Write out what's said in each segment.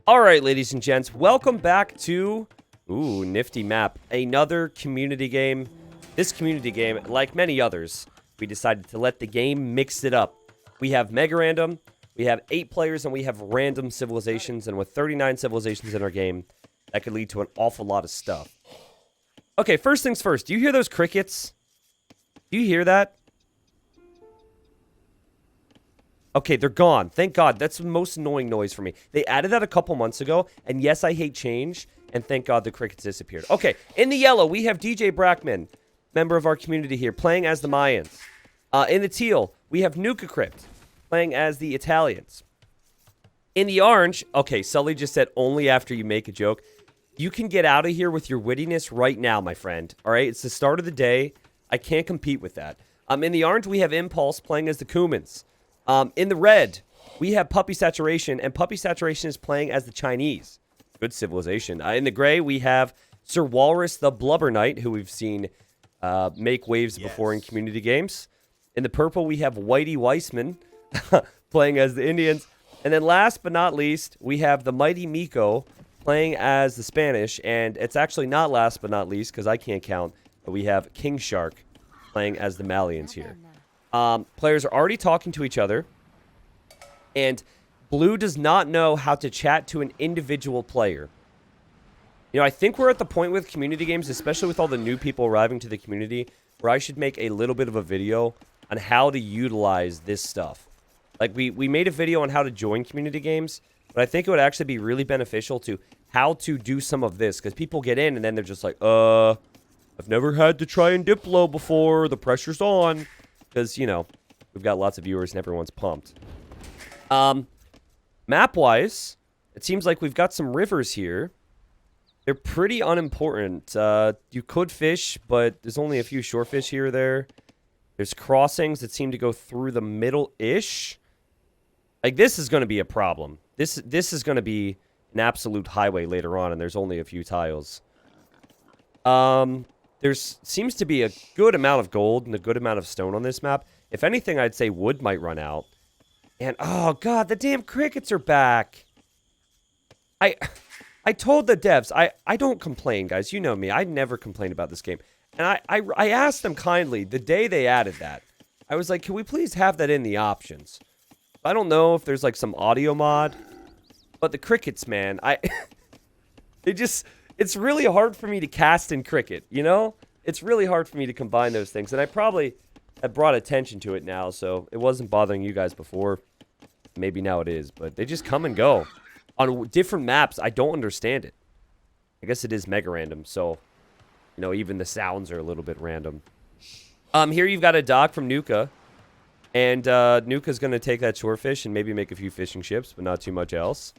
All right, ladies and gents, welcome back to, nifty map, another community game. This community game, like many others, we decided to let the game mix it up. We have Mega Random, we have 8 players, and we have random civilizations, and with 39 civilizations in our game, that could lead to an awful lot of stuff. Okay, first things first, do you hear those crickets? Do you hear that? Okay, they're gone. Thank God. That's the most annoying noise for me. They added that a couple months ago, and yes, I hate change, and thank God the crickets disappeared. Okay, in the yellow, we have DJ Brackman, member of our community here, playing as the Mayans. In the teal, we have Nuka Crypt, playing as the Italians. In the orange, okay, Sully just said only after you make a joke. You can get out of here with your wittiness right now, my friend. All right, it's the start of the day. I can't compete with that. In the orange, we have Impulse playing as the Kumans. In the red, we have Puppy Saturation, and Puppy Saturation is playing as the Chinese. Good civilization. In the gray, we have Sir Walrus the Blubber Knight, who we've seen make waves before in community games. In the purple, we have Whitey Weissman playing as the Indians. And then last but not least, we have the Mighty Miko playing as the Spanish. And it's actually not last but not least, because I can't count, but we have King Shark playing as the Malians here. Players are already talking to each other, and Blue does not know how to chat to an individual player. You know, I think we're at the point with community games, especially with all the new people arriving to the community, where I should make a little bit of a video on how to utilize this stuff. Like, we made a video on how to join community games, but I think it would actually be really beneficial to how to do some of this, because people get in, and then they're just like, I've never had to try and Diplo before, the pressure's on. Because, you know, we've got lots of viewers and everyone's pumped. Map-wise, it seems like we've got some rivers here. They're pretty unimportant. You could fish, but there's only a few shore fish here or there. There's crossings that seem to go through the middle-ish. Like, this is going to be a problem. This is going to be an absolute highway later on, and there's only a few tiles. There seems to be a good amount of gold and a good amount of stone on this map. If anything, I'd say wood might run out. And, oh, God, the damn crickets are back. I told the devs, I don't complain, guys. You know me. I never complain about this game. And I asked them kindly the day they added that. I was like, can we please have that in the options? I don't know if there's, like, some audio mod. But the crickets, man, it's really hard for me to cast in cricket, you know? It's really hard for me to combine those things. And I probably have brought attention to it now, so it wasn't bothering you guys before. Maybe now it is, but they just come and go. On different maps, I don't understand it. I guess it is mega random, so, you know, even the sounds are a little bit random. Here you've got a dock from Nuka. And Nuka's going to take that shorefish and maybe make a few fishing ships, but not too much else.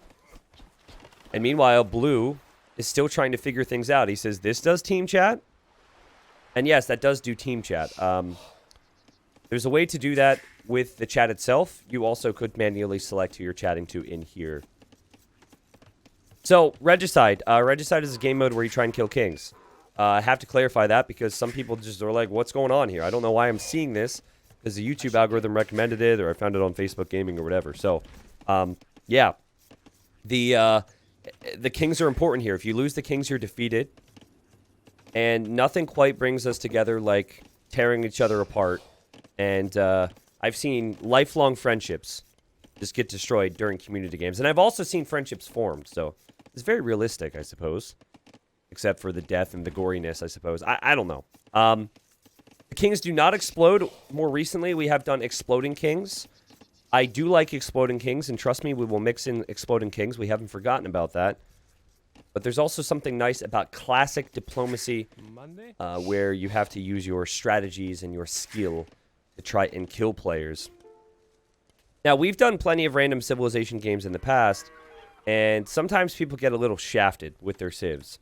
And meanwhile, Blue is still trying to figure things out. He says, this does team chat? And yes, that does do team chat. There's a way to do that with the chat itself. You also could manually select who you're chatting to in here. So, Regicide. Regicide is a game mode where you try and kill kings. I have to clarify that because some people just are like, what's going on here? I don't know why I'm seeing this because the YouTube algorithm recommended it or I found it on Facebook Gaming or whatever. So, yeah. The kings are important here. If you lose the kings, you're defeated. And nothing quite brings us together like tearing each other apart. And I've seen lifelong friendships just get destroyed during community games. And I've also seen friendships formed. So it's very realistic, I suppose. Except for the death and the goriness, I suppose. I don't know. The kings do not explode. More recently, we have done exploding kings. I do like exploding kings, and trust me, we will mix in exploding kings. We haven't forgotten about that. But there's also something nice about classic diplomacy, where you have to use your strategies and your skill to try and kill players. Now, we've done plenty of random civilization games in the past, and sometimes people get a little shafted with their civs.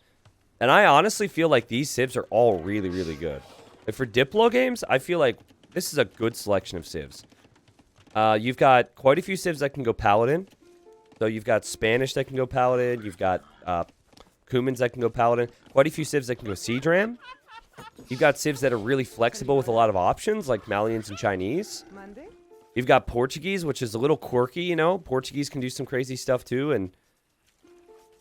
And I honestly feel like these civs are all really, really good. Like for Diplo games, I feel like this is a good selection of civs. You've got quite a few civs that can go Paladin. So you've got Spanish that can go Paladin. You've got Kumans that can go Paladin. Quite a few civs that can go Siege Ram. You've got civs that are really flexible with a lot of options, like Malians and Chinese. You've got Portuguese, which is a little quirky, you know. Portuguese can do some crazy stuff too, and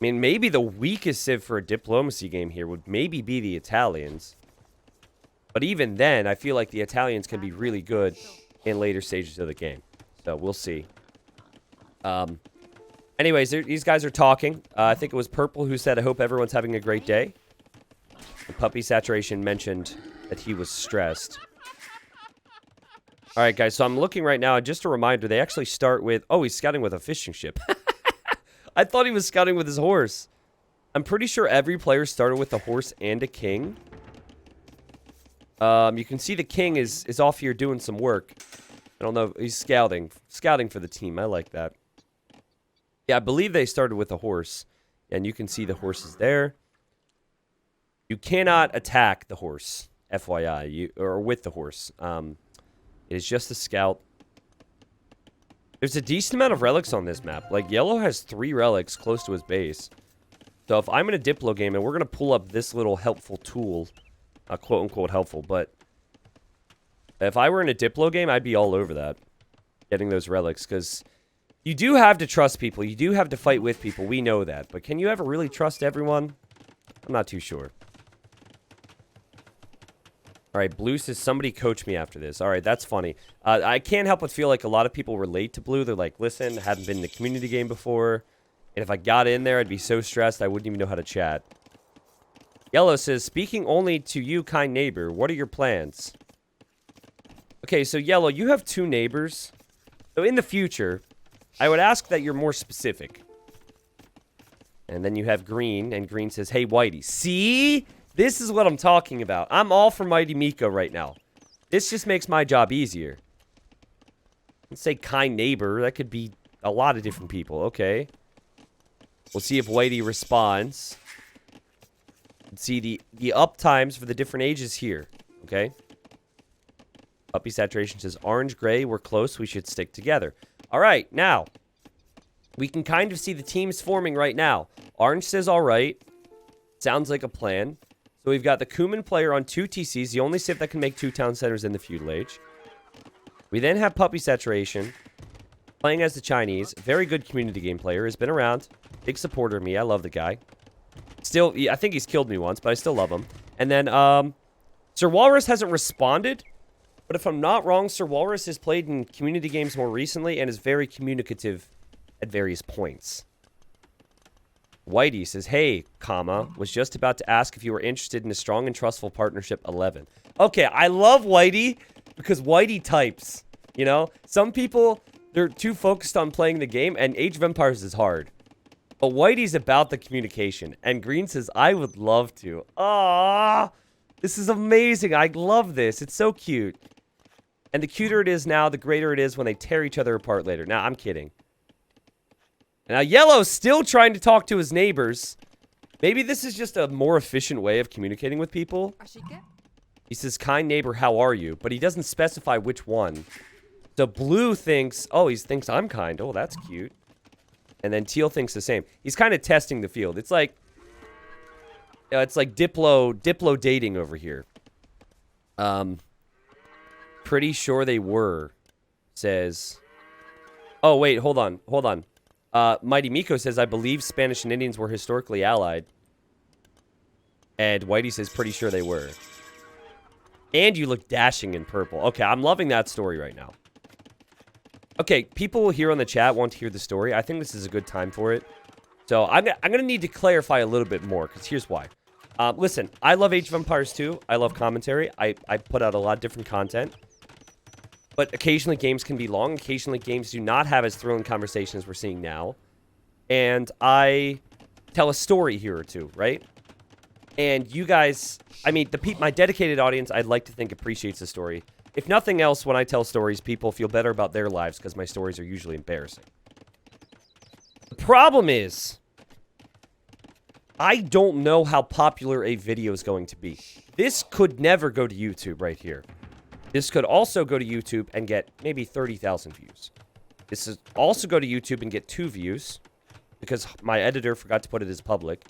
mean, maybe the weakest civ for a diplomacy game here would maybe be the Italians. But even then, I feel like the Italians can be really good in later stages of the game. So we'll see. Anyways, these guys are talking. I think it was Purple who said, I hope everyone's having a great day. And Puppy Saturation mentioned that he was stressed. All right, guys, so I'm looking right now, and just a reminder, they actually start with... Oh, he's scouting with a fishing ship. I thought he was scouting with his horse. I'm pretty sure every player started with a horse and a king. You can see the king is off here doing some work. I don't know. He's scouting. Scouting for the team. I like that. Yeah, I believe they started with a horse. And you can see the horses there. You cannot attack the horse, FYI, or with the horse. It is just a scout. There's a decent amount of relics on this map. Like, yellow has 3 relics close to his base. So if I'm in a Diplo game and we're going to pull up this little helpful tool, quote-unquote helpful, but if I were in a Diplo game, I'd be all over that, getting those relics, because you do have to trust people. You do have to fight with people. We know that. But can you ever really trust everyone? I'm not too sure. All right, Blue says, somebody coach me after this. All right, that's funny. I can't help but feel like a lot of people relate to Blue. They're like, listen, I hadn't been in a community game before. And if I got in there, I'd be so stressed, I wouldn't even know how to chat. Yellow says, speaking only to you, kind neighbor, what are your plans? Okay, so Yellow, you have 2 neighbors. So in the future, I would ask that you're more specific. And then you have Green, and Green says, hey, Whitey. See? This is what I'm talking about. I'm all for Mighty Miko right now. This just makes my job easier. Let's say kind neighbor. That could be a lot of different people. Okay. We'll see if Whitey responds. Let's see the up times for the different ages here. Okay. Puppy Saturation says, orange, gray, we're close. We should stick together. All right. Now, we can kind of see the teams forming right now. Orange says, all right. Sounds like a plan. So we've got the Kuman player on 2 TCs, the only civ that can make 2 town centers in the feudal age. We then have Puppy Saturation, playing as the Chinese. Very good community game player, has been around. Big supporter of me, I love the guy. Still, I think he's killed me once, but I still love him. And then, Sir Walrus hasn't responded. But if I'm not wrong, Sir Walrus has played in community games more recently and is very communicative at various points. Whitey says, hey, comma, was just about to ask if you were interested in a strong and trustful partnership 11. Okay, I love Whitey because Whitey types, you know? Some people, they're too focused on playing the game, and Age of Empires is hard. But Whitey's about the communication, and Green says, I would love to. Ah, this is amazing. I love this. It's so cute. And the cuter it is now, the greater it is when they tear each other apart later. Now, I'm kidding. Now, Yellow's still trying to talk to his neighbors. Maybe this is just a more efficient way of communicating with people. He says, kind neighbor, how are you? But he doesn't specify which one. So Blue thinks, oh, he thinks I'm kind. Oh, that's cute. And then Teal thinks the same. He's kind of testing the field. It's like Diplo dating over here. Pretty sure they were, says. Oh, wait, hold on. Mighty Miko says, I believe Spanish and Indians were historically allied. And Whitey says, pretty sure they were. And you look dashing in purple. Okay, I'm loving that story right now. Okay, people here on the chat want to hear the story. I think this is a good time for it. So I'm going to need to clarify a little bit more, because here's why. Listen, I love Age of Empires 2. I love commentary. I put out a lot of different content. But occasionally games can be long. Occasionally games do not have as thrilling conversations we're seeing now. And I tell a story here or two, right? And you guys, I mean, my dedicated audience, I'd like to think appreciates the story. If nothing else, when I tell stories, people feel better about their lives because my stories are usually embarrassing. The problem is, I don't know how popular a video is going to be. This could never go to YouTube right here. This could also go to YouTube and get maybe 30,000 views. This is also go to YouTube and get 2 views because my editor forgot to put it as public.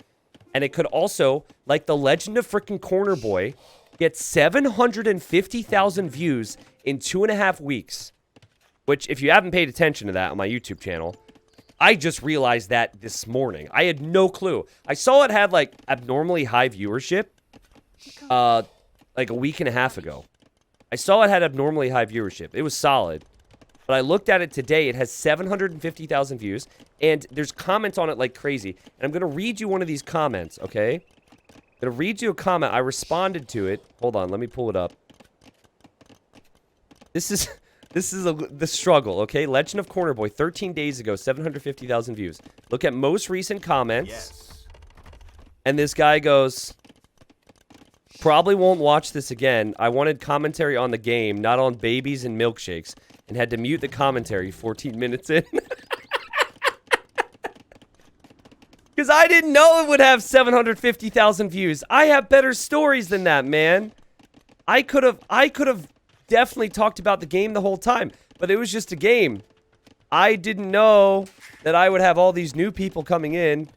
And it could also, like the Legend of Frickin' Corner Boy, get 750,000 views in 2.5 weeks. Which, if you haven't paid attention to that on my YouTube channel, I just realized that this morning. I had no clue. I saw it had like abnormally high viewership like a week and a half ago. I saw it had abnormally high viewership. It was solid. But I looked at it today. It has 750,000 views. And there's comments on it like crazy. And I'm going to read you one of these comments, okay? I'm going to read you a comment. I responded to it. Hold on. Let me pull it up. This is the struggle, okay? Legend of Corner Boy, 13 days ago, 750,000 views. Look at most recent comments. Yes. And this guy goes, probably won't watch this again. I wanted commentary on the game, not on babies and milkshakes, and had to mute the commentary 14 minutes in. Because I didn't know it would have 750,000 views. I have better stories than that, man. I could have definitely talked about the game the whole time, but it was just a game. I didn't know that I would have all these new people coming in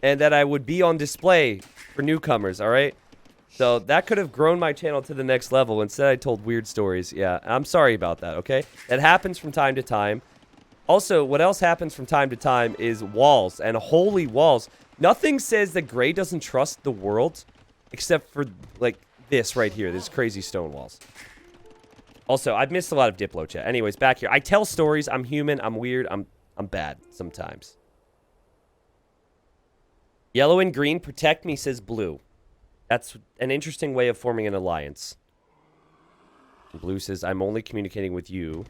and that I would be on display for newcomers, all right? So that could have grown my channel to the next level. Instead, I told weird stories. Yeah, I'm sorry about that, okay? That happens from time to time. Also, what else happens from time to time is walls, and holy walls. Nothing says that Gray doesn't trust the world except for, like, this right here, this crazy stone walls. Also, I've missed a lot of Diplo chat. Anyways, back here. I tell stories. I'm human. I'm weird. I'm bad sometimes. Yellow and green protect me, says blue. That's an interesting way of forming an alliance. Blue says, I'm only communicating with you.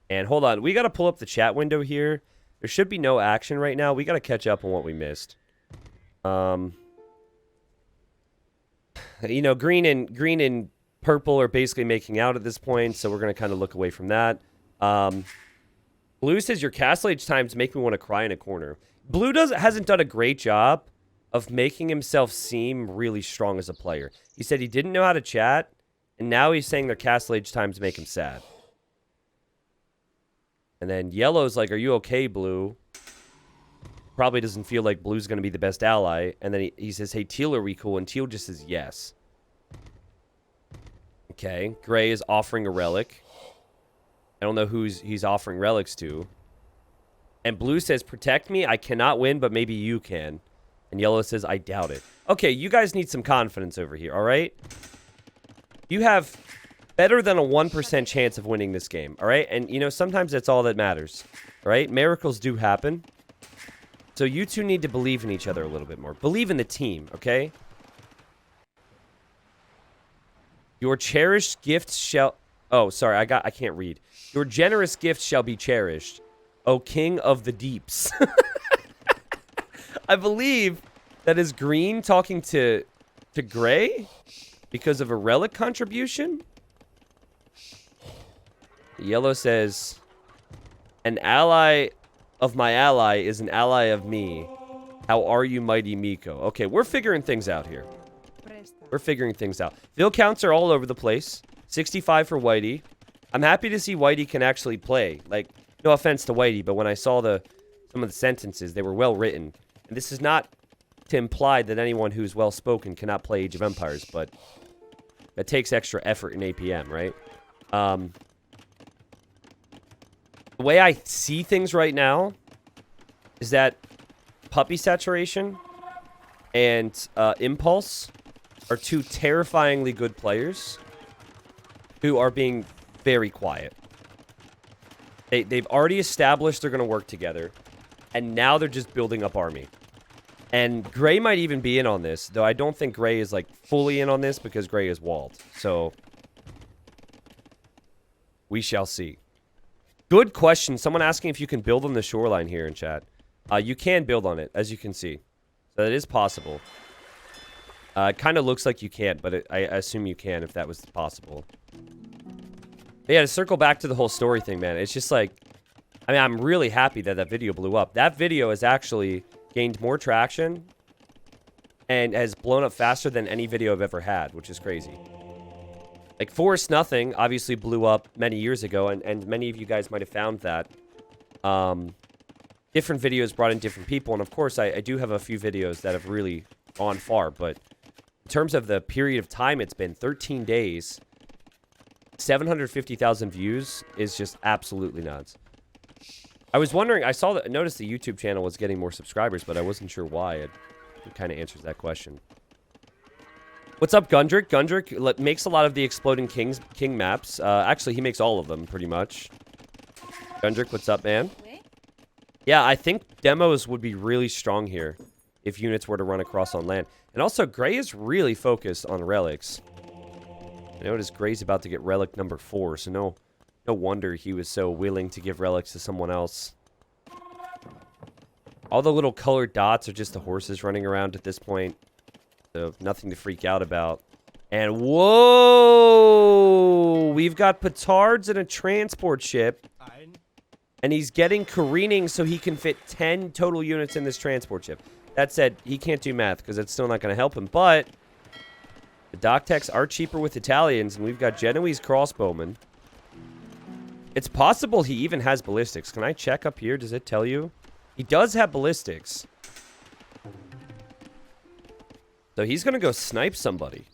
And hold on. We got to pull up the chat window here. There should be no action right now. We got to catch up on what we missed. You know, green and purple are basically making out at this point, so we're going to kind of look away from that. Blue says, your Castle Age times make me want to cry in a corner. Blue hasn't done a great job of making himself seem really strong as a player. He said he didn't know how to chat, and now he's saying their Castle Age times make him sad. And then Yellow's like, are you okay, Blue? Probably doesn't feel like Blue's going to be the best ally. And then he says, hey, Teal, are we cool? And Teal just says yes. Okay, Gray is offering a relic. I don't know who he's offering relics to. And Blue says, protect me. I cannot win, but maybe you can. And Yellow says, I doubt it. Okay, you guys need some confidence over here, all right? You have better than a 1% chance of winning this game, all right? And, you know, sometimes that's all that matters, all right? Miracles do happen. So you two need to believe in each other a little bit more. Believe in the team, okay? Your cherished gifts shall... Oh, sorry, I can't read. Your generous gifts shall be cherished, O King of the Deeps. I believe that is Green talking to Gray because of a relic contribution. Yellow says, an ally of my ally is an ally of me. How are you, mighty Miko? Okay, we're figuring things out here. We're figuring things out. Vill counts are all over the place. 65 for Whitey. I'm happy to see Whitey can actually play. Like, no offense to Whitey, but when I saw some of the sentences, they were well written. And this is not to imply that anyone who's well spoken cannot play Age of Empires, but that takes extra effort in APM, right? The way I see things right now is that Puppy Saturation and Impulse are two terrifyingly good players who are being very quiet. They've already established they're going to work together, and now they're just building up army. And Gray might even be in on this, though I don't think Gray is, like, fully in on this because Gray is walled. So, we shall see. Good question. Someone asking if you can build on the shoreline here in chat. You can build on it, as you can see. So, that is possible. It kind of looks like you can't, but I assume you can if that was possible. But yeah, to circle back to the whole story thing, man, it's just like, I mean, I'm really happy that that video blew up. That video has actually gained more traction and has blown up faster than any video I've ever had, which is crazy. Like, Forest Nothing obviously blew up many years ago, and many of you guys might have found that. Different videos brought in different people, and of course, I do have a few videos that have really gone far, but in terms of the period of time it's been, 13 days, 750,000 views is just absolutely nuts. I was wondering, noticed the YouTube channel was getting more subscribers, but I wasn't sure why. It kind of answers that question. What's up, Gundrick? Gundrick makes a lot of the Exploding King maps. Actually, he makes all of them, pretty much. Gundrick, what's up, man? Yeah, I think demos would be really strong here if units were to run across on land. And also, Gray is really focused on relics. I notice Gray's about to get relic number 4, so no wonder he was so willing to give relics to someone else. All the little colored dots are just the horses running around at this point. So nothing to freak out about. And whoa! We've got petards and a transport ship. And he's getting careening so he can fit 10 total units in this transport ship. That said, he can't do math because it's still not going to help him. But the dock techs are cheaper with Italians, and we've got Genoese crossbowmen. It's possible he even has ballistics. Can I check up here? Does it tell you? He does have ballistics. So he's going to go snipe somebody.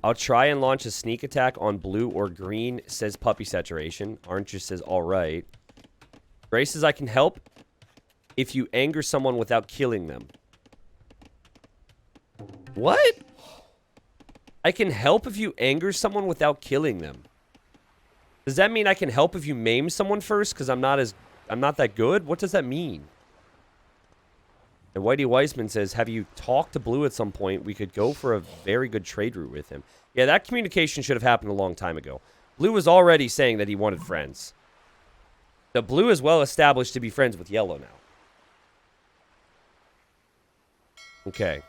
I'll try and launch a sneak attack on blue or green, says Puppy Saturation. Orange just says, all right. Gray says, I can help if you anger someone without killing them. What? I can help if you anger someone without killing them. Does that mean I can help if you maim someone first? Because I'm not that good? What does that mean? And Whitey Weissman says, have you talked to Blue at some point? We could go for a very good trade route with him. Yeah, that communication should have happened a long time ago. Blue was already saying that he wanted friends. The Blue is well established to be friends with Yellow now. Okay.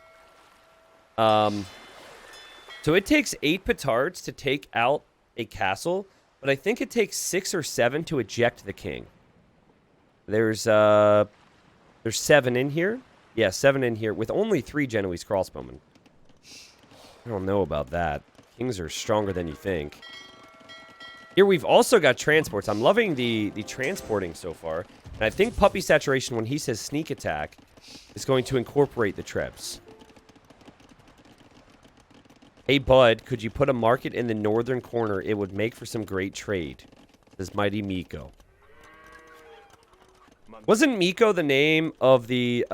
So it takes 8 petards to take out a castle, but I think it takes 6 or 7 to eject the king. There's 7 in here. Yeah, 7 in here with only 3 Genoese crossbowmen. I don't know about that. Kings are stronger than you think. Here we've also got transports. I'm loving the transporting so far. And I think Puppy Saturation, when he says sneak attack, is going to incorporate the Trebs. Hey, bud, could you put a market in the northern corner? It would make for some great trade. Says Mighty Miko. Wasn't Miko the name of the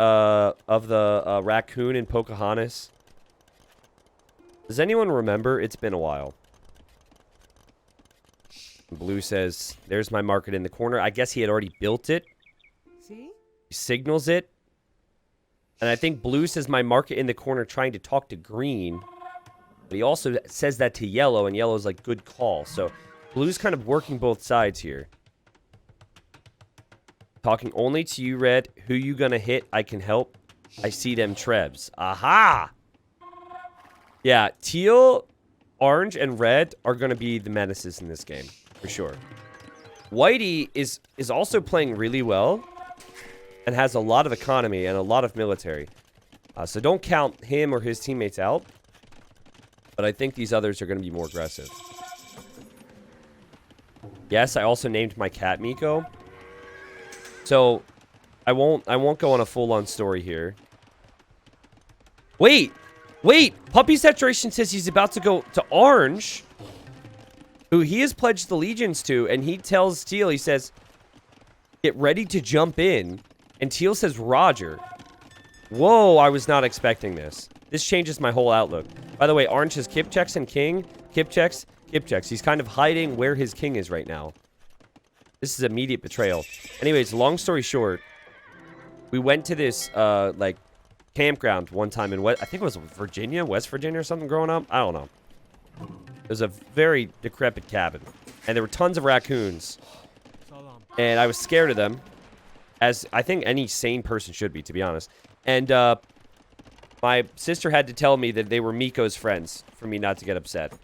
raccoon in Pocahontas? Does anyone remember? It's been a while. Blue says, there's my market in the corner. I guess he had already built it. See? He signals it. And I think Blue says my market in the corner trying to talk to Green. But he also says that to Yellow, and Yellow's like, good call. So Blue's kind of working both sides here. Talking only to you, Red. Who you gonna hit? I can help. I see them Trebs. Aha! Yeah, teal, orange, and red are gonna be the menaces in this game. For sure. Whitey is also playing really well. And has a lot of economy and a lot of military. So don't count him or his teammates out. But I think these others are gonna be more aggressive. Yes, I also named my cat Miko. So, I won't go on a full-on story here. Wait! Puppy Saturation says he's about to go to Orange, who he has pledged allegiance to, and he tells Teal, he says, get ready to jump in. And Teal says, Roger. Whoa, I was not expecting this. This changes my whole outlook. By the way, Orange has Kipchaks and King. Kipchaks. He's kind of hiding where his king is right now. This is immediate betrayal. Anyways, long story short, we went to this, like, campground one time in I think it was Virginia, West Virginia or something growing up. I don't know. It was a very decrepit cabin. And there were tons of raccoons. And I was scared of them. As I think any sane person should be, to be honest. And, my sister had to tell me that they were Miko's friends for me not to get upset.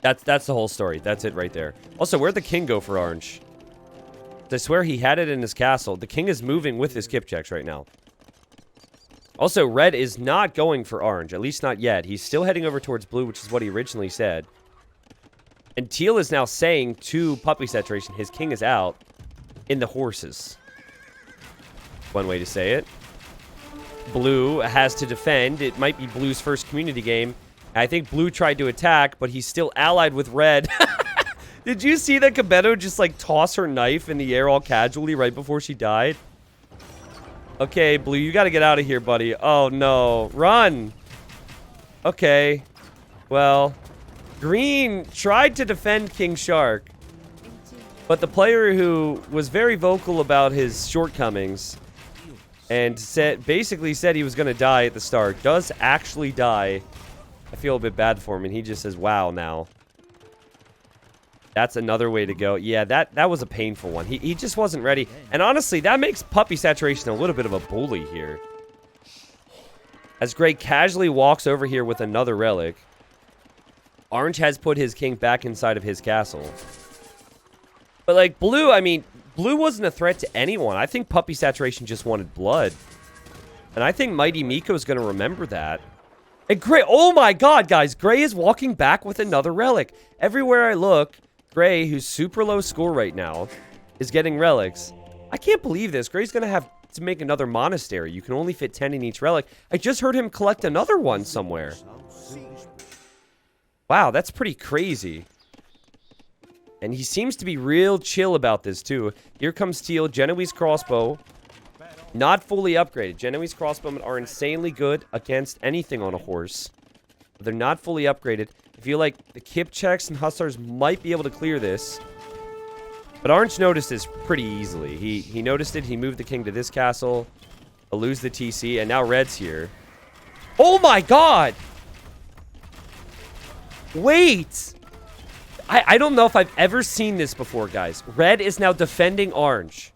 That's the whole story. That's it right there. Also, where'd the king go for Orange? I swear he had it in his castle. The king is moving with his Kipchaks right now. Also, Red is not going for Orange. At least not yet. He's still heading over towards Blue, which is what he originally said. And Teal is now saying to Puppy Saturation, his king is out in the horses. One way to say it. Blue has to defend. It might be Blue's first community game. I think Blue tried to attack, but he's still allied with Red. Did you see that Kabeto just like toss her knife in the air all casually right before she died? Okay, Blue, you got to get out of here, buddy. Oh, no. Run. Okay. Well, Green tried to defend King Shark, but the player who was very vocal about his shortcomings and basically said he was going to die at the start does actually die. I feel a bit bad for him, and he just says, wow, now. That's another way to go. Yeah, that was a painful one. He just wasn't ready. And honestly, that makes Puppy Saturation a little bit of a bully here. As Gray casually walks over here with another relic. Orange has put his king back inside of his castle. But like Blue, I mean, Blue wasn't a threat to anyone. I think Puppy Saturation just wanted blood. And I think Mighty Miko is going to remember that. And Gray, oh my god, guys. Gray is walking back with another relic. Everywhere I look, Gray, who's super low score right now, is getting relics. I can't believe this. Gray's going to have to make another monastery. You can only fit 10 in each relic. I just heard him collect another one somewhere. Wow, that's pretty crazy. And he seems to be real chill about this, too. Here comes Teal, Genoese Crossbow. Not fully upgraded. Genoese Crossbowmen are insanely good against anything on a horse. But they're not fully upgraded. I feel like the Kipchaks and Hussars might be able to clear this. But Orange noticed this pretty easily. He noticed it. He moved the king to this castle. He'll lose the TC. And now Red's here. Oh my god! Wait! I don't know if I've ever seen this before, guys. Red is now defending Orange.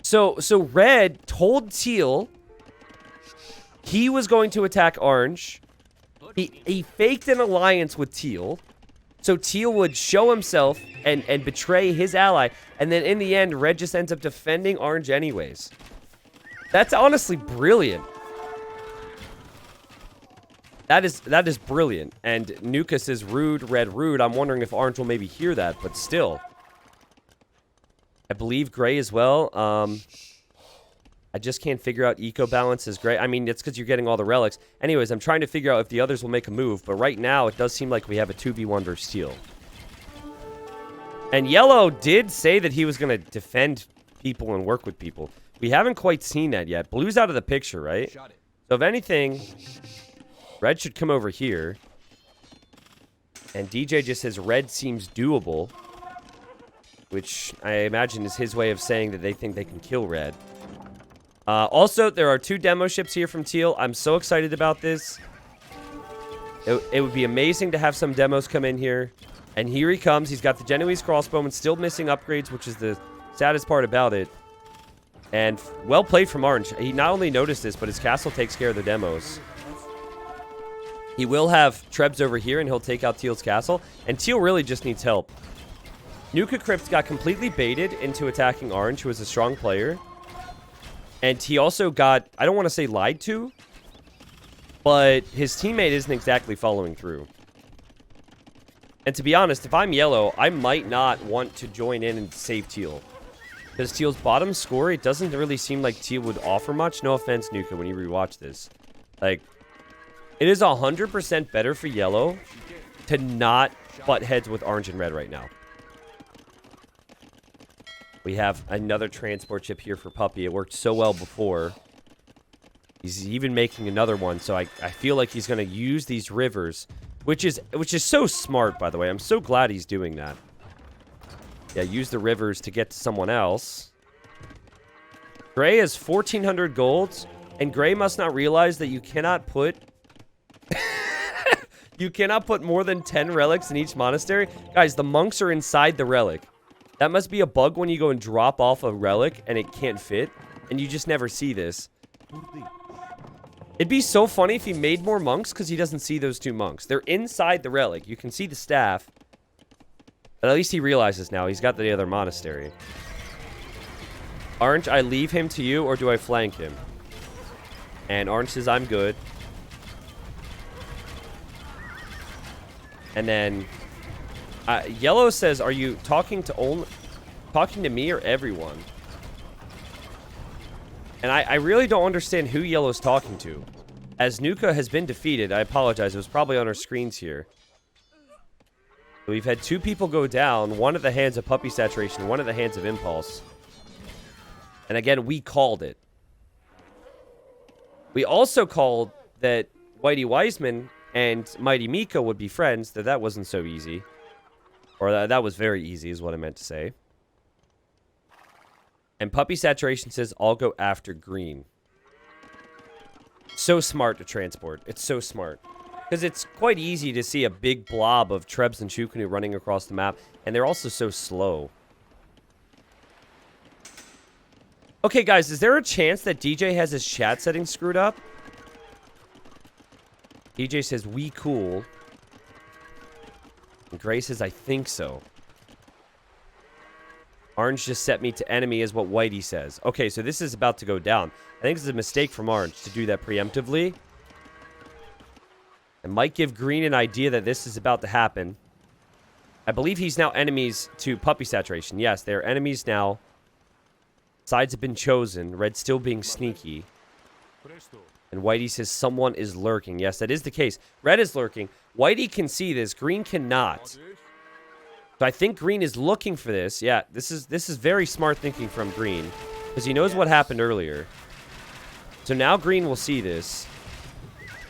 So Red told Teal he was going to attack Orange. He faked an alliance with Teal. So Teal would show himself and betray his ally. And then in the end, Red just ends up defending Orange anyways. That's honestly brilliant. That is brilliant. And Nuka says rude, Red rude. I'm wondering if Orange will maybe hear that, but still. I believe Gray as well. I just can't figure out eco balance is Gray. I mean, it's because you're getting all the relics. Anyways, I'm trying to figure out if the others will make a move. But right now, it does seem like we have a 2v1 versus Teal. And Yellow did say that he was going to defend people and work with people. We haven't quite seen that yet. Blue's out of the picture, right? So if anything, Red should come over here. And DJ just says Red seems doable. Which I imagine is his way of saying that they think they can kill Red. Also, there are 2 demo ships here from Teal. I'm so excited about this. It would be amazing to have some demos come in here. And here he comes. He's got the Genoese Crossbowman still missing upgrades, which is the saddest part about it. And well played from Orange. He not only noticed this, but his castle takes care of the demos. He will have Trebs over here, and he'll take out Teal's castle. And Teal really just needs help. Nuka Crypt got completely baited into attacking Orange, who is a strong player. And he also got, I don't want to say lied to, but his teammate isn't exactly following through. And to be honest, if I'm Yellow, I might not want to join in and save Teal. Because Teal's bottom score, it doesn't really seem like Teal would offer much. No offense, Nuka, when you rewatch this. Like, it is 100% better for Yellow to not butt heads with Orange and Red right now. We have another transport ship here for Puppy. It worked so well before. He's even making another one, so I feel like he's going to use these rivers, which is so smart, by the way. I'm so glad he's doing that. Yeah, use the rivers to get to someone else. Gray has 1,400 golds, and Gray must not realize that you cannot put... you cannot put more than 10 relics in each monastery. Guys, the monks are inside the relic. That must be a bug when you go and drop off a relic and it can't fit. And you just never see this. It'd be so funny if he made more monks because he doesn't see those 2 monks. They're inside the relic. You can see the staff. But at least he realizes now. He's got the other monastery. Orange, I leave him to you or do I flank him? And Orange says, I'm good. And then... Yellow says, are you talking to me or everyone? And I really don't understand who Yellow's talking to. As Nuka has been defeated, I apologize. It was probably on our screens here. We've had 2 people go down, one at the hands of Puppy Saturation, one at the hands of Impulse. And again, we called it. We also called that Whitey Wiseman and Mighty Miko would be friends, that wasn't so easy. Or that was very easy is what I meant to say. And Puppy Saturation says, I'll go after green. So smart to transport. It's so smart. Because it's quite easy to see a big blob of Trebs and Chukunu running across the map. And they're also so slow. Okay, guys, is there a chance that DJ has his chat settings screwed up? DJ says, we cool. And Gray says, I think so. Orange just set me to enemy is what Whitey says. Okay, so this is about to go down. I think this is a mistake from Orange to do that preemptively. It might give Green an idea that this is about to happen. I believe he's now enemies to Puppy Saturation. Yes, they're enemies now. Sides have been chosen. Red still being sneaky. And Whitey says someone is lurking. Yes, that is the case. Red is lurking. Whitey can see this. Green cannot. So I think Green is looking for this. Yeah, this is very smart thinking from Green. Because he knows what happened earlier. So now Green will see this.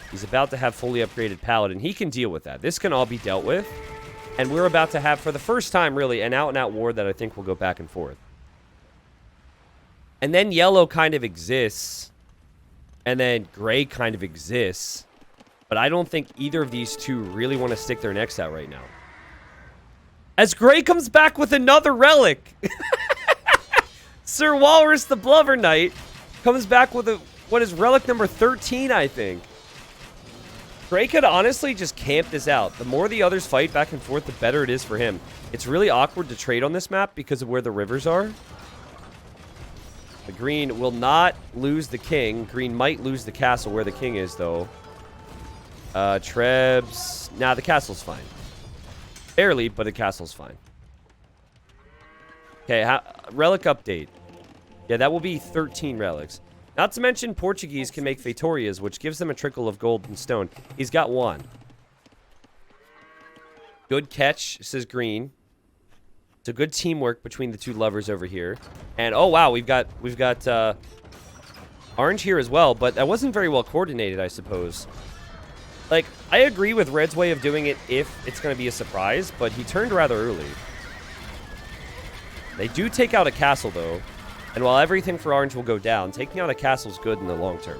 He's about to have fully upgraded Paladin. He can deal with that. This can all be dealt with. And we're about to have, for the first time, really, an out-and-out war that I think will go back and forth. And then Yellow kind of exists. And then Gray kind of exists. But I don't think either of these two really want to stick their necks out right now. As Gray comes back with another relic. Sir Walrus the Blubber Knight comes back with what is relic number 13, I think. Gray could honestly just camp this out. The more the others fight back and forth, the better it is for him. It's really awkward to trade on this map because of where the rivers are. The Green will not lose the king. Green might lose the castle where the king is, though. Trebs. Nah, the castle's fine. Barely, but the castle's fine. Okay, relic update. Yeah, that will be 13 relics. Not to mention, Portuguese can make Fetorias, which gives them a trickle of gold and stone. He's got one. Good catch, says Green. It's a good teamwork between the two lovers over here. And, oh, wow, we've got Orange here as well, but that wasn't very well coordinated, I suppose. Like, I agree with Red's way of doing it if it's going to be a surprise, but he turned rather early. They do take out a castle, though. And while everything for Orange will go down, taking out a castle is good in the long term.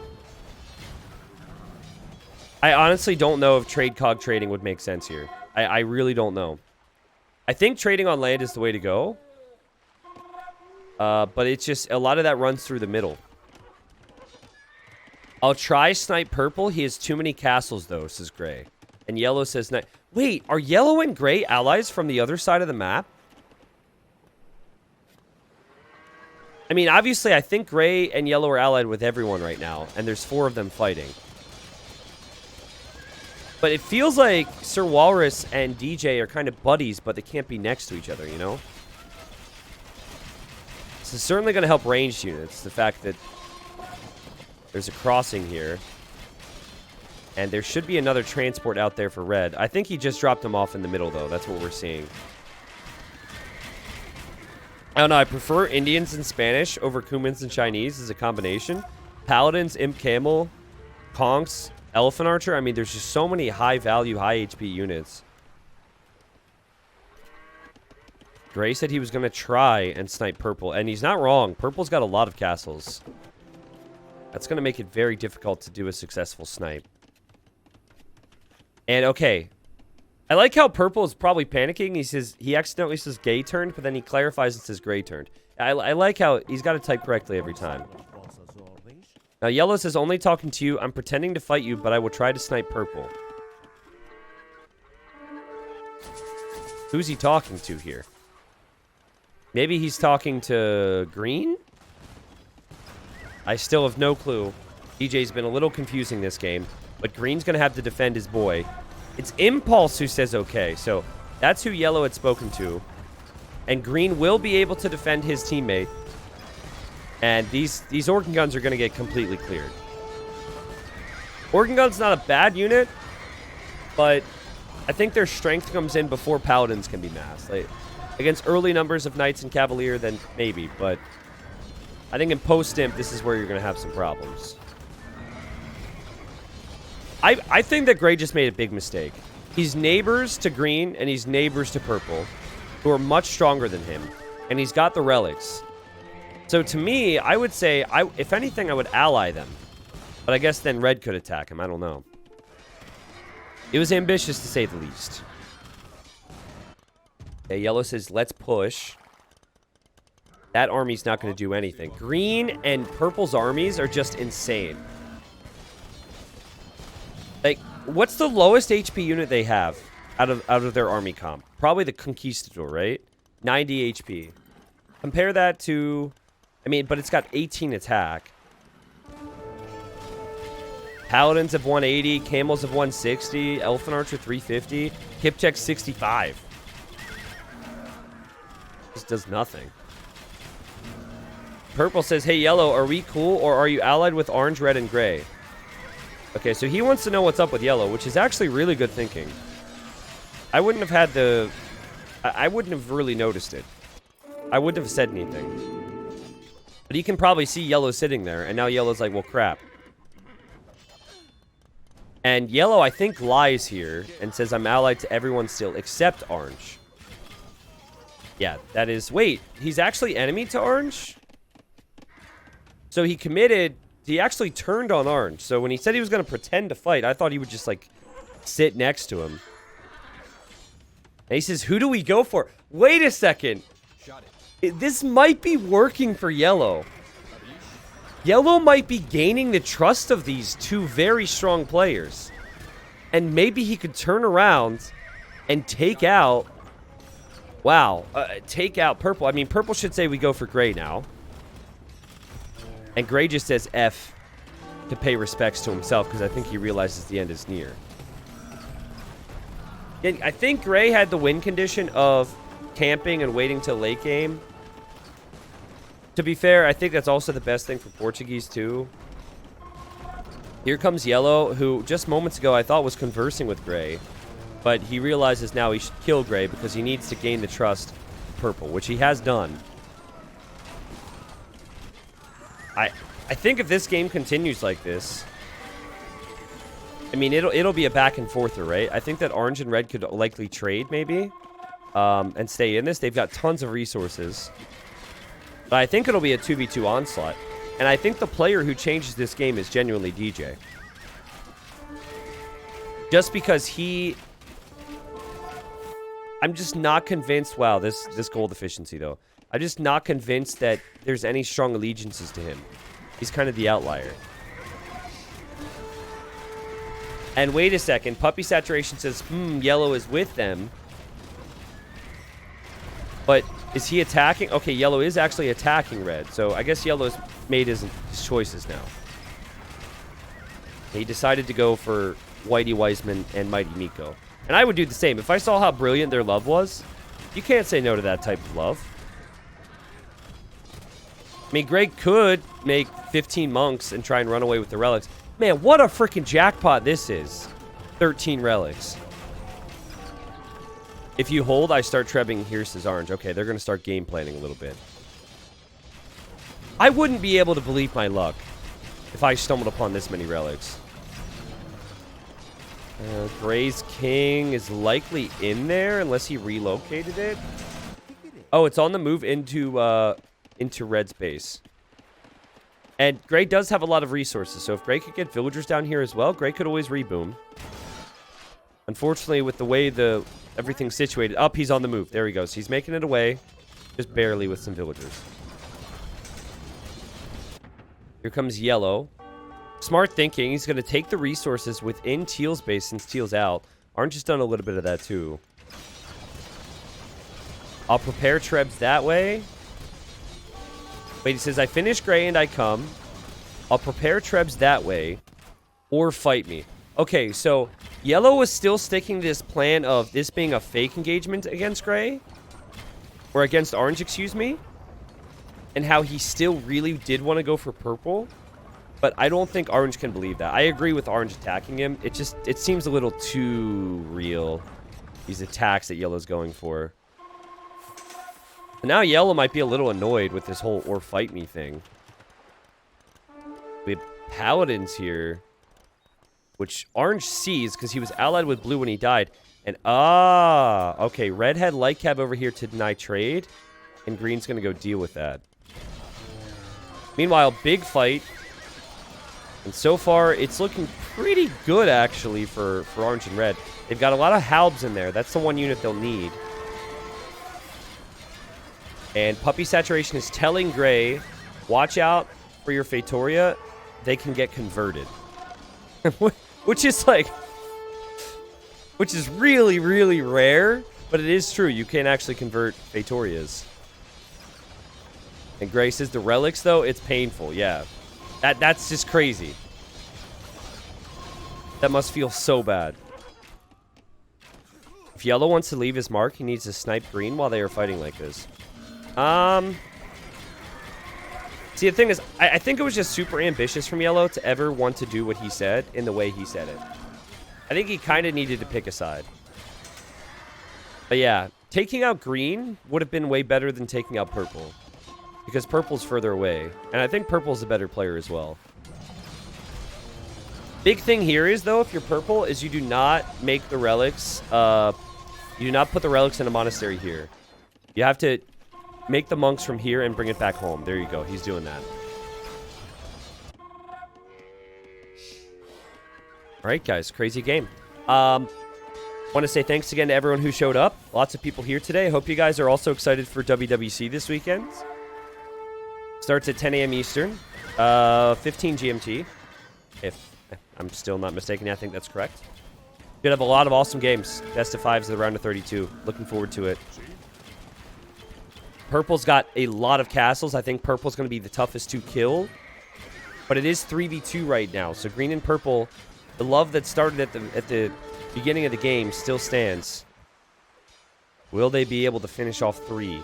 I honestly don't know if trade cog trading would make sense here. I really don't know. I think trading on land is the way to go. But it's just, a lot of that runs through the middle. I'll try Snipe Purple. He has too many castles, though, says Gray. And Yellow says, wait, are Yellow and Gray allies from the other side of the map? I mean, obviously, I think Gray and Yellow are allied with everyone right now, and there's 4 of them fighting. But it feels like Sir Walrus and DJ are kind of buddies, but they can't be next to each other, you know? This is certainly going to help ranged units, the fact that there's a crossing here. And there should be another transport out there for Red. I think he just dropped them off in the middle, though. That's what we're seeing. I don't know, I prefer Indians and Spanish over Kumans and Chinese as a combination. Paladins, Imp Camel, Conks, Elephant Archer. I mean, there's just so many high-value, high-HP units. Gray said he was going to try and snipe Purple, and he's not wrong. Purple's got a lot of castles. That's going to make it very difficult to do a successful snipe. And, okay, I like how Purple is probably panicking. He accidentally says gay turned, but then he clarifies and says gray turned. I like how he's got to type correctly every time. Now, Yellow says, only talking to you. I'm pretending to fight you, but I will try to snipe Purple. Who's he talking to here? Maybe he's talking to Green? I still have no clue. DJ's been a little confusing this game, but Green's going to have to defend his boy. It's Impulse who says okay, so that's who Yellow had spoken to. And Green will be able to defend his teammate. And these Organ Guns are going to get completely cleared. Organ Gun's not a bad unit, but I think their strength comes in before paladins can be massed. Like, against early numbers of knights and cavalier, then maybe. But I think in post-imp, this is where you're going to have some problems. I think that Gray just made a big mistake. He's neighbors to green, and he's neighbors to purple, who are much stronger than him. And he's got the relics. So to me, I would say, if anything, I would ally them. But I guess then red could attack him. I don't know. It was ambitious, to say the least. Okay, yellow says, let's push. That army's not going to do anything. Green and purple's armies are just insane. Like, what's the lowest HP unit they have out of their army comp? Probably the Conquistador, right? 90 HP. Compare that to... I mean, but it's got 18 attack. Paladins have 180. Camels have 160. Elfin Archer 350. Kipchak 65. Just does nothing. Purple says, hey, yellow, are we cool or are you allied with orange, red, and gray? Okay, so he wants to know what's up with yellow, which is actually really good thinking. I wouldn't have had the... I wouldn't have really noticed it. I wouldn't have said anything. But you can probably see yellow sitting there, and now yellow's like, well, crap. And yellow, I think, lies here and says, I'm allied to everyone still except orange. Yeah, that is... Wait, he's actually enemy to orange? So he committed... He actually turned on orange. So when he said he was going to pretend to fight, I thought he would just, like, sit next to him. And he says, who do we go for? Wait a second. This might be working for yellow. Yellow might be gaining the trust of these two very strong players. And maybe he could turn around and take out... Wow. Take out purple. I mean, purple should say we go for gray now. And Gray just says F to pay respects to himself because I think he realizes the end is near. Yeah, I think Gray had the win condition of camping and waiting till late game. To be fair, I think that's also the best thing for Portuguese too. Here comes Yellow, who just moments ago I thought was conversing with Gray. But he realizes now he should kill Gray because he needs to gain the trust of Purple, which he has done. I think if this game continues like this, I mean, it'll be a back and forther, right? I think that orange and red could likely trade, maybe, and stay in this. They've got tons of resources. But I think it'll be a 2v2 onslaught. And I think the player who changes this game is genuinely DJ. Just because he... I'm just not convinced... Wow, this gold efficiency, though. I'm just not convinced that there's any strong allegiances to him. He's kind of the outlier. And wait a second. Puppy Saturation says, yellow is with them. But is he attacking? Okay, yellow is actually attacking red. So I guess yellow's made his choices now. He decided to go for Whitey Wiseman and Mighty Miko. And I would do the same. If I saw how brilliant their love was, you can't say no to that type of love. I mean, Greg could make 15 monks and try and run away with the relics. Man, what a freaking jackpot this is. 13 relics. If you hold, I start trebbing Here's orange. Okay, they're going to start game planning a little bit. I wouldn't be able to believe my luck if I stumbled upon this many relics. Gray's King is likely in there unless he relocated it. Oh, it's on the move into Red's base. And Gray does have a lot of resources, so if Gray could get villagers down here as well, Gray could always reboom. Unfortunately, with the way everything's situated... Up, he's on the move. There he goes. He's making it away. Just barely with some villagers. Here comes Yellow. Smart thinking. He's going to take the resources within Teal's base since Teal's out. Orange has done a little bit of that too. I'll prepare Trebs that way. Wait, he says, I finish Gray and I come. I'll prepare Trebs that way. Or fight me. Okay, so Yellow was still sticking to this plan of this being a fake engagement against Gray. Or against Orange, excuse me. And how he still really did want to go for Purple. But I don't think Orange can believe that. I agree with Orange attacking him. It seems a little too real. These attacks that Yellow's going for. And now Yellow might be a little annoyed with this whole or fight me thing. We have Paladins here, which Orange sees because he was allied with Blue when he died. And, okay, Red had Light Cab over here to deny trade, and Green's going to go deal with that. Meanwhile, big fight. And so far, it's looking pretty good, actually, for Orange and Red. They've got a lot of Halbs in there. That's the one unit they'll need. And Puppy Saturation is telling Gray, watch out for your Faitoria. They can get converted. Which is like... Which is really, really rare. But it is true. You can actually convert Faitorias. And Gray says the relics, though, it's painful. Yeah. That's just crazy. That must feel so bad. If Yellow wants to leave his mark, he needs to snipe Green while they are fighting like this. See, the thing is, I think it was just super ambitious from Yellow to ever want to do what he said in the way he said it. I think he kind of needed to pick a side. But yeah, taking out Green would have been way better than taking out Purple. Because Purple's further away. And I think Purple's a better player as well. Big thing here is, though, if you're Purple, is you do not make the relics, you do not put the relics in a monastery here. You have to make the monks from here and bring it back home. There you go. He's doing that. All right, guys. Crazy game. Want to say thanks again to everyone who showed up. Lots of people here today. I hope you guys are also excited for WWC this weekend. Starts at 10 a.m. Eastern, 15 GMT, if I'm still not mistaken. I think that's correct. Gonna have a lot of awesome games. Best of 5s of the round of 32. Looking forward to it. Purple's got a lot of castles. I think Purple's going to be the toughest to kill. But it is 3v2 right now. So Green and Purple, the love that started at the beginning of the game still stands. Will they be able to finish off 3?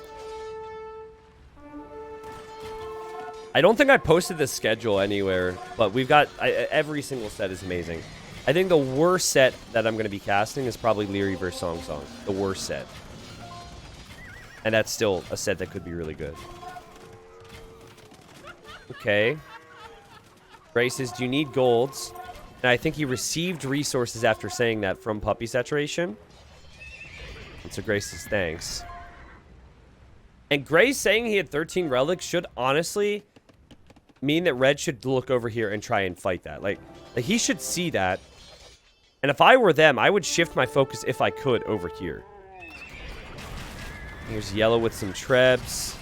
I don't think I posted this schedule anywhere, but we've got... every single set is amazing. I think the worst set that I'm going to be casting is probably Leary vs. Song Song. The worst set. And that's still a set that could be really good. Okay. Gray says, do you need golds? And I think he received resources after saying that from Puppy Saturation. And so Gray says, thanks. And Gray saying he had 13 relics should honestly mean that Red should look over here and try and fight that. Like he should see that. And if I were them, I would shift my focus if I could over here. Here's Yellow with some trebs.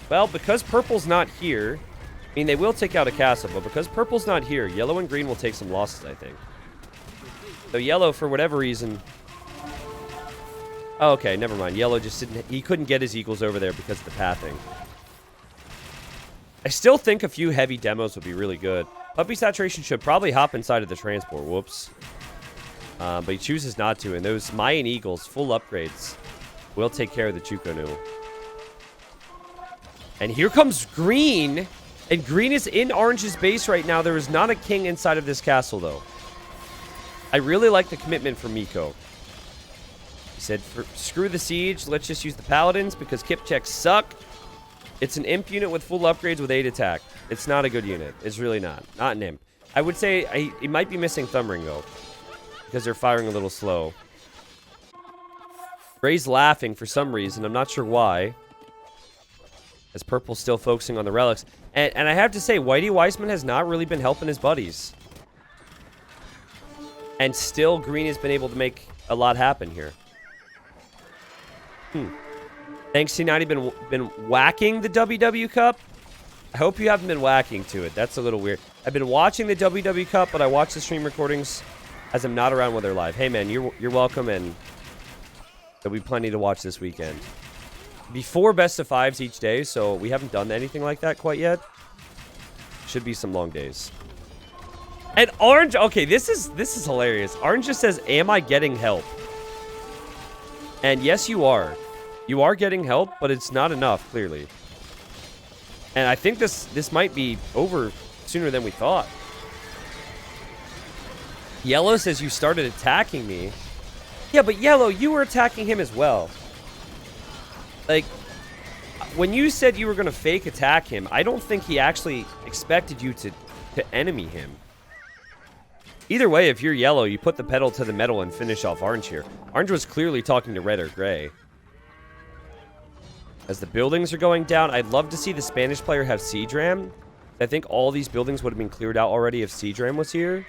Well, because Purple's not here, I mean, they will take out a castle, but because Purple's not here, Yellow and Green will take some losses, I think. So Yellow, for whatever reason... Oh, okay, never mind. Yellow just didn't... He couldn't get his eagles over there because of the pathing. I still think a few heavy demos would be really good. Puppy Saturation should probably hop inside of the transport. Whoops. But he chooses not to, and those Mayan Eagles, full upgrades, will take care of the Chukonu. And here comes Green. And Green is in Orange's base right now. There is not a king inside of this castle, though. I really like the commitment from Miko. He said, screw the siege. Let's just use the paladins because Kip checks suck. It's an imp unit with full upgrades with 8 attack. It's not a good unit. It's really not. Not an imp. I would say he might be missing Thumbring, though. Because they're firing a little slow. Gray's laughing for some reason. I'm not sure why. As Purple's still focusing on the relics. And I have to say, Whitey Weissman has not really been helping his buddies. And still, Green has been able to make a lot happen here. Thanks, C90, been whacking the WW Cup. I hope you haven't been whacking to it. That's a little weird. I've been watching the WW Cup, but I watch the stream recordings as I'm not around when they're live. Hey, man, you're welcome, and there'll be plenty to watch this weekend. Before best of 5s each day, so we haven't done anything like that quite yet. Should be some long days. And Orange, okay, this is hilarious. Orange just says, "Am I getting help?" And yes, you are. You are getting help, but it's not enough, clearly. And I think this might be over sooner than we thought. Yellow says you started attacking me. Yeah, but Yellow, you were attacking him as well. Like, when you said you were going to fake attack him, I don't think he actually expected you to enemy him. Either way, if you're Yellow, you put the pedal to the metal and finish off Orange here. Orange was clearly talking to Red or Gray. As the buildings are going down, I'd love to see the Spanish player have Siege Ram. I think all these buildings would have been cleared out already if Siege Ram was here.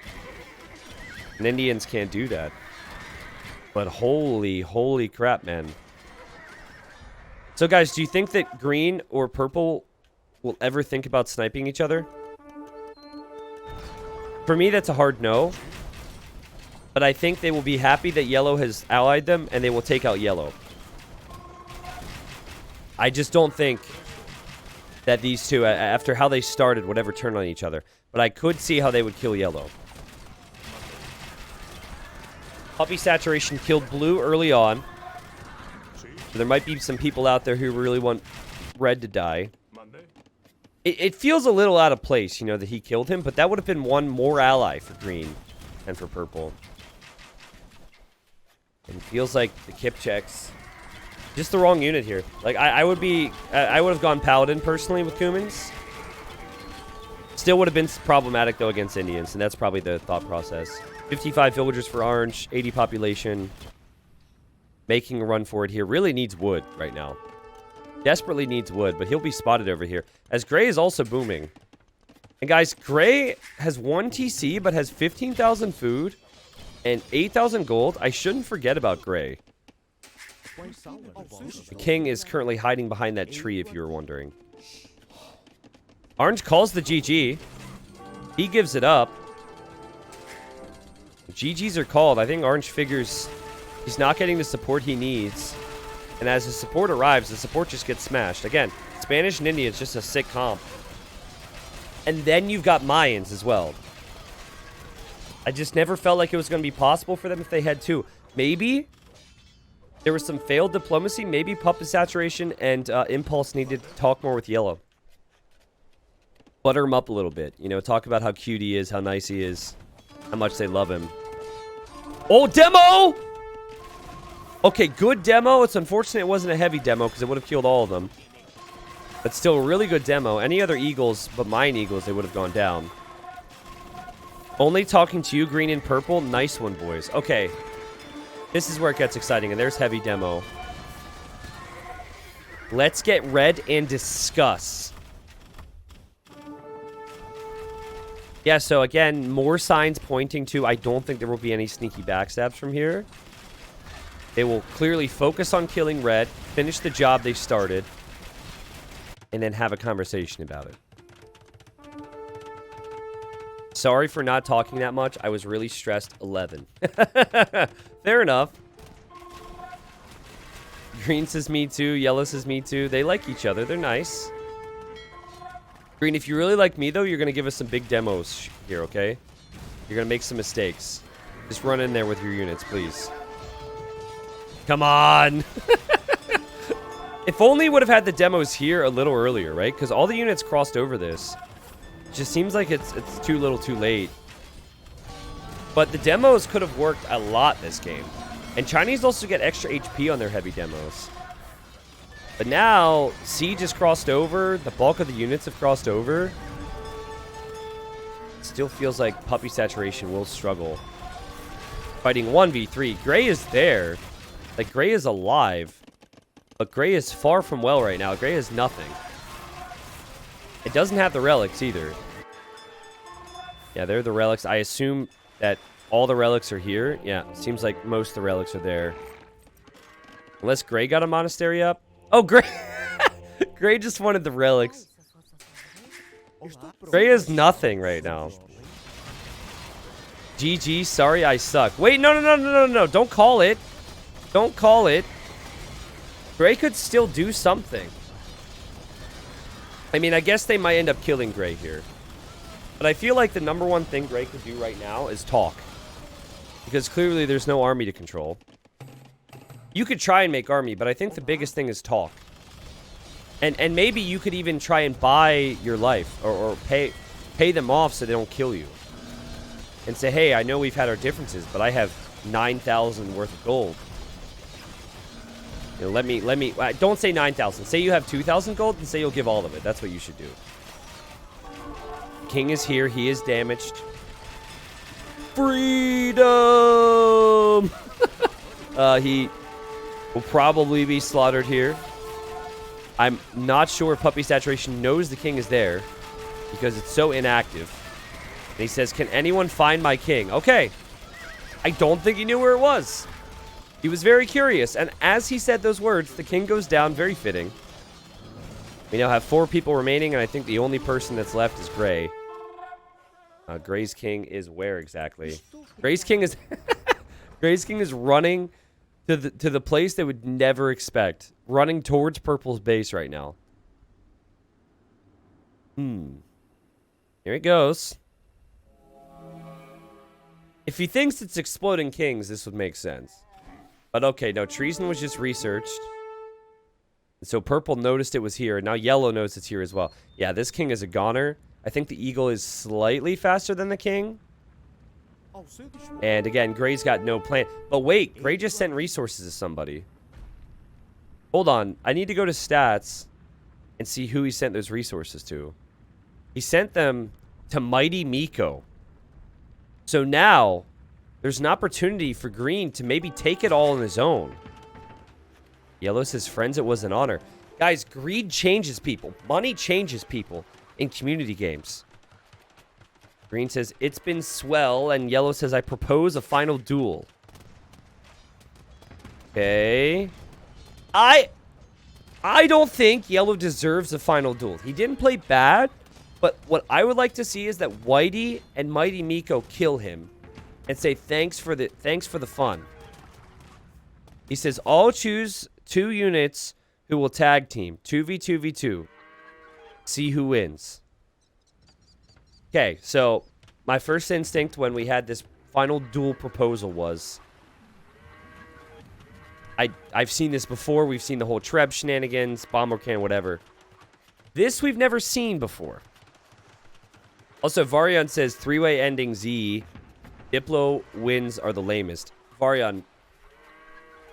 And Indians can't do that. But holy crap, man. So, guys, do you think that green or purple will ever think about sniping each other? For me, that's a hard no. But I think they will be happy that yellow has allied them, and they will take out yellow. I just don't think that these two, after how they started, would ever turn on each other. But I could see how they would kill yellow. Puppy Saturation killed blue early on. So there might be some people out there who really want red to die. It feels a little out of place, you know, that he killed him, but that would have been one more ally for green and for purple. And it feels like the Kip checks. Just the wrong unit here. Like, I would have gone Paladin personally with Kumans. Still would have been problematic, though, against Indians, and that's probably the thought process. 55 villagers for Orange, 80 population. Making a run for it here. Really needs wood right now. Desperately needs wood, but he'll be spotted over here. As Gray is also booming. And guys, Gray has 1 TC, but has 15,000 food and 8,000 gold. I shouldn't forget about Gray. The king is currently hiding behind that tree, if you were wondering. Orange calls the GG. He gives it up. GGs are called. I think Orange figures he's not getting the support he needs. And as his support arrives, the support just gets smashed. Again, Spanish and Indian is just a sick comp. And then you've got Mayans as well. I just never felt like it was going to be possible for them if they had two. Maybe there was some failed diplomacy. Maybe Puppet Saturation and Impulse needed to talk more with Yellow. Butter him up a little bit. You know, talk about how cute he is, how nice he is, how much they love him. Oh, demo! Okay, good demo. It's unfortunate it wasn't a heavy demo because it would have killed all of them. But still, a really good demo. Any other Eagles but mine Eagles, they would have gone down. Only talking to you, green and purple. Nice one, boys. Okay. This is where it gets exciting, and there's heavy demo. Let's get red and discuss. Yeah, so again, more signs pointing to I don't think there will be any sneaky backstabs from here. They will clearly focus on killing red, finish the job they started, and then have a conversation about it. Sorry for not talking that much. I was really stressed. 11. Fair enough. Green says me too. Yellow says me too. They like each other. They're nice. Green, if you really like me, though, you're going to give us some big demos here, okay? You're going to make some mistakes. Just run in there with your units, please. Come on! If only would have had the demos here a little earlier, right? Because all the units crossed over this. It just seems like it's too little too late. But the demos could have worked a lot this game. And Chinese also get extra HP on their heavy demos. But now, Siege has crossed over. The bulk of the units have crossed over. It still feels like Puppy Saturation will struggle. Fighting 1v3. Gray is there. Like, Gray is alive. But Gray is far from well right now. Gray has nothing. It doesn't have the relics either. Yeah, they're the relics. I assume that all the relics are here. Yeah, seems like most of the relics are there. Unless Gray got a monastery up. Oh, Gray! Gray just wanted the relics. Gray has nothing right now. GG, sorry I suck. Wait, no. Don't call it. Don't call it. Gray could still do something. I mean, I guess they might end up killing Gray here. But I feel like the number one thing Gray could do right now is talk. Because clearly there's no army to control. You could try and make army, but I think the biggest thing is talk. And maybe you could even try and buy your life. Or pay... pay them off so they don't kill you. And say, hey, I know we've had our differences, but I have 9,000 worth of gold. You know, let me, don't say 9,000. Say you have 2,000 gold and say you'll give all of it. That's what you should do. King is here. He is damaged. Freedom! He will probably be slaughtered here. I'm not sure Puppy Saturation knows the king is there because it's so inactive. And he says, can anyone find my king? Okay. I don't think he knew where it was. He was very curious. And as he said those words, the king goes down. Very fitting. We now have 4 people remaining, and I think the only person that's left is Gray. Gray's king is where exactly? Gray's king is Gray's king is running to the place they would never expect. Running towards Purple's base right now. Here it goes. If he thinks it's exploding kings, this would make sense. But okay, no, treason was just researched. So Purple noticed it was here, and now Yellow knows it's here as well. Yeah, this king is a goner. I think the eagle is slightly faster than the king. And again, Gray's got no plan. But wait, Gray just sent resources to somebody. Hold on. I need to go to stats and see who he sent those resources to. He sent them to Mighty Miko. So now, there's an opportunity for Green to maybe take it all on his own. Yellow says, friends, it was an honor. Guys, greed changes people. Money changes people in community games. Green says, it's been swell. And Yellow says, I propose a final duel. Okay. I don't think Yellow deserves a final duel. He didn't play bad. But what I would like to see is that Whitey and Mighty Miko kill him. And say, thanks for the fun. He says, I'll choose 2 units who will tag team. 2v2v2. See who wins. Okay, so my first instinct when we had this final duel proposal was... I've seen this before. We've seen the whole Treb shenanigans, Bomber Can, whatever. This we've never seen before. Also, Varian says, 3-way ending Z. Diplo wins are the lamest. Varian,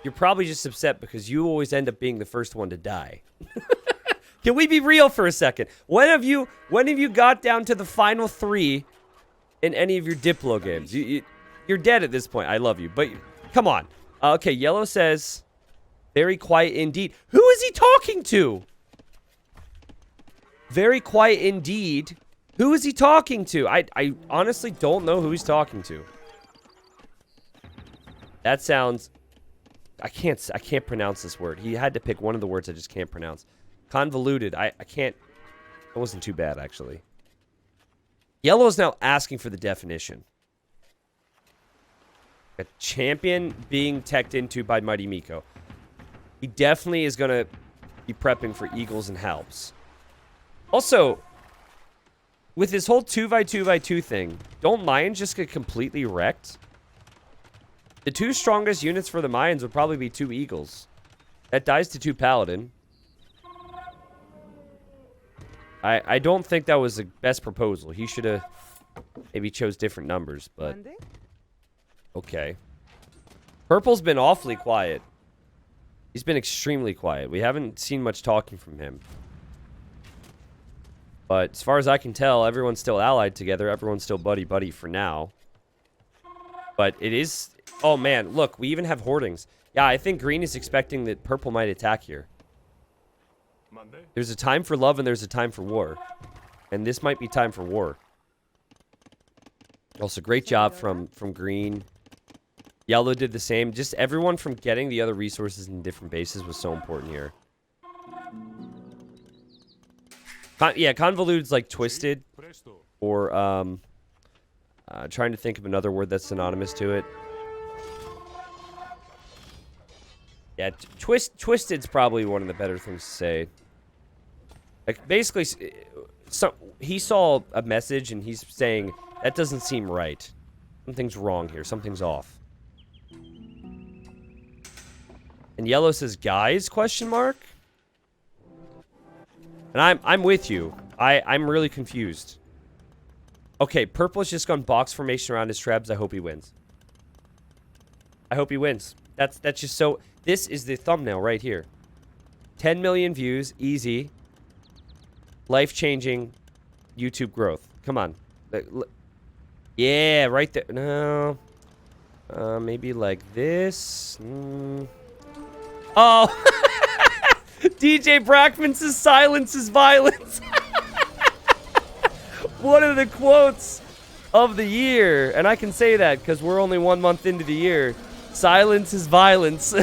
you're probably just upset because you always end up being the first one to die. Can we be real for a second? When have you got down to the final 3 in any of your Diplo games? You're dead at this point. I love you, but come on. Okay, Yellow says, very quiet indeed. Who is he talking to? Very quiet indeed. Who is he talking to? I honestly don't know who he's talking to. That sounds... I can't pronounce this word. He had to pick one of the words I just can't pronounce. Convoluted. I can't... It wasn't too bad, actually. Yellow's now asking for the definition. A champion being teched into by Mighty Miko. He definitely is going to be prepping for Eagles and Halps. Also... with this whole 2x2x2 thing, don't Mayans just get completely wrecked? The 2 strongest units for the Mayans would probably be 2 Eagles. That dies to 2 Paladin. I don't think that was the best proposal. He should have maybe chose different numbers, but... okay. Purple's been awfully quiet. He's been extremely quiet. We haven't seen much talking from him. But as far as I can tell, everyone's still allied together. Everyone's still buddy-buddy for now. But it is... oh, man. Look, we even have hoardings. Yeah, I think Green is expecting that Purple might attack here. Monday. There's a time for love and there's a time for war. And this might be time for war. Also, great job from Green. Yellow did the same. Just everyone from getting the other resources in different bases was so important here. Yeah, convoluted's like twisted, or trying to think of another word that's synonymous to it. Yeah, twisted's probably one of the better things to say. Like basically, he saw a message and he's saying that doesn't seem right. Something's wrong here. Something's off. And Yellow says, "Guys?" question mark. And I'm with you. I'm really confused. Okay, purple has just gone box formation around his Trebs. I hope he wins. I hope he wins. That's just so... This is the thumbnail right here. 10 million views. Easy. Life-changing YouTube growth. Come on. Yeah, right there. No. Maybe like this. Oh. DJ Brackman says silence is violence. One of the quotes of the year. And I can say that because we're only 1 month into the year. Silence is violence.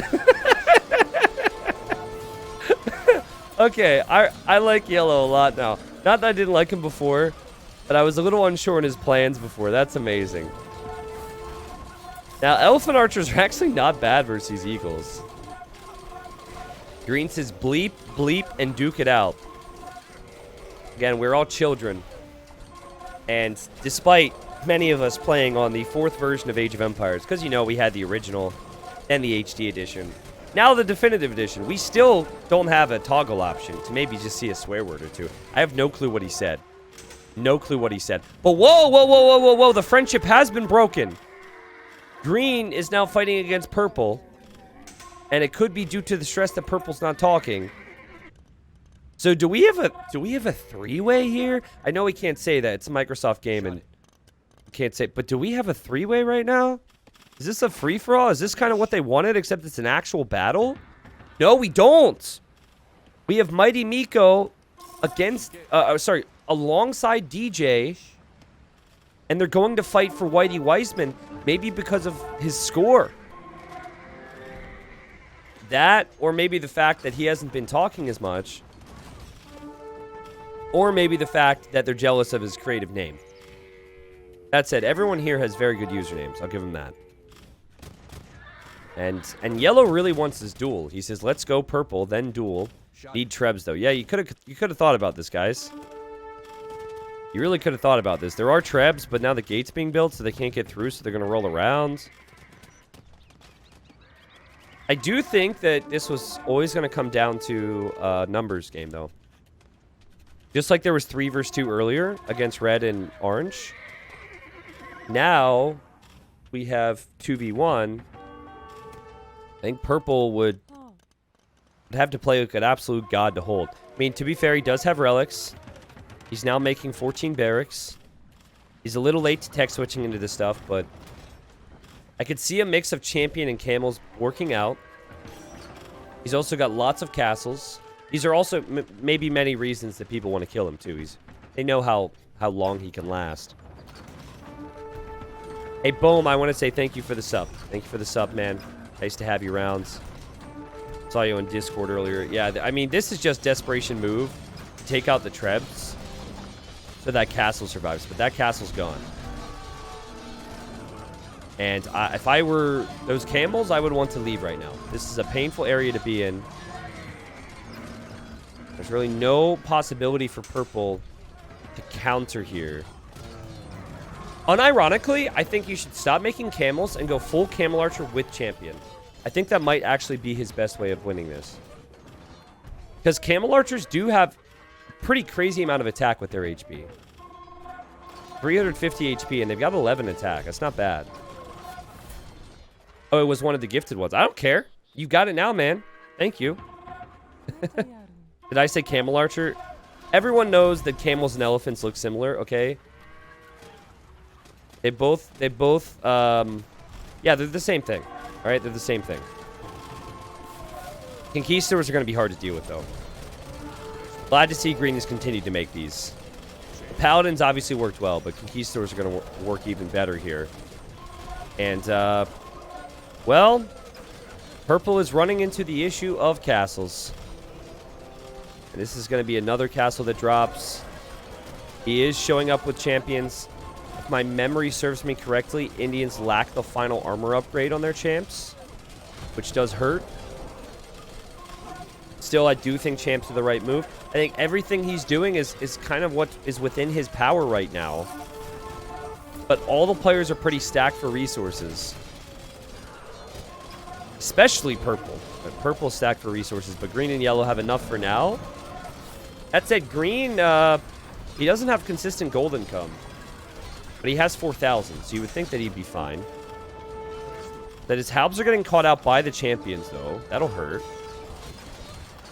Okay, I like Yellow a lot now. Not that I didn't like him before, but I was a little unsure on his plans before. That's amazing. Now, Elephant Archers are actually not bad versus these Eagles. Green says bleep, bleep, and duke it out. Again, we're all children. And despite many of us playing on the 4th version of Age of Empires, because, you know, we had the original and the HD edition. Now the definitive edition, we still don't have a toggle option to maybe just see a swear word or two. I have no clue what he said. No clue what he said. But whoa, whoa, whoa, whoa, whoa, whoa, the friendship has been broken. Green is now fighting against purple. And it could be due to the stress that purple's not talking. So do we have a three-way here? I know we can't say that. It's a Microsoft game and can't say, but do we have a three-way right now? Is this a free-for-all? Is this kind of what they wanted, except it's an actual battle? No, we don't. We have Mighty Miko against, alongside DJ. And they're going to fight for Whitey Weissman, maybe because of his score. That, or maybe the fact that he hasn't been talking as much. Or maybe the fact that they're jealous of his creative name. That said, everyone here has very good usernames. I'll give him that. And Yellow really wants this duel. He says, let's go purple, then duel. Need Trebs, though. Yeah, you could have thought about this, guys. You really could have thought about this. There are Trebs, but now the gate's being built, so they can't get through, so they're going to roll around. I do think that this was always going to come down to a numbers game, though. Just like there was 3 versus 2 earlier against red and orange. Now, we have 2v1. I think purple would have to play like an absolute god to hold. I mean, to be fair, he does have relics. He's now making 14 barracks. He's a little late to tech switching into this stuff, but I could see a mix of champion and camels working out. He's also got lots of castles. These are also maybe many reasons that people want to kill him, too. They know how long he can last. Hey, Boom, I want to say thank you for the sub. Thank you for the sub, man. Nice to have you around. Saw you on Discord earlier. Yeah, I mean, this is just desperation move. Take out the Trebs so that castle survives. But that castle's gone. And if I were those camels, I would want to leave right now. This is a painful area to be in. There's really no possibility for purple to counter here. Unironically, I think you should stop making camels and go full camel archer with champion. I think that might actually be his best way of winning this. Because camel archers do have a pretty crazy amount of attack with their HP. 350 HP, and they've got 11 attack. That's not bad. Oh, it was one of the gifted ones. I don't care. You got it now, man. Thank you. Did I say camel archer? Everyone knows that camels and elephants look similar, okay? They both, yeah, they're the same thing. All right, they're the same thing. Conquistadors are going to be hard to deal with, though. Glad to see Green has continued to make these. The Paladins obviously worked well, but Conquistadors are going to work even better here. And, well, purple is running into the issue of castles. And this is going to be another castle that drops. He is showing up with champions. If my memory serves me correctly, Indians lack the final armor upgrade on their champs, which does hurt. Still, I do think champs are the right move. I think everything he's doing is kind of what is within his power right now. But all the players are pretty stacked for resources. Especially purple. But purple stacked for resources, but green and yellow have enough for now. That said, green, he doesn't have consistent gold income. But he has 4,000, so you would think that he'd be fine. That his Halbs are getting caught out by the champions, though. That'll hurt.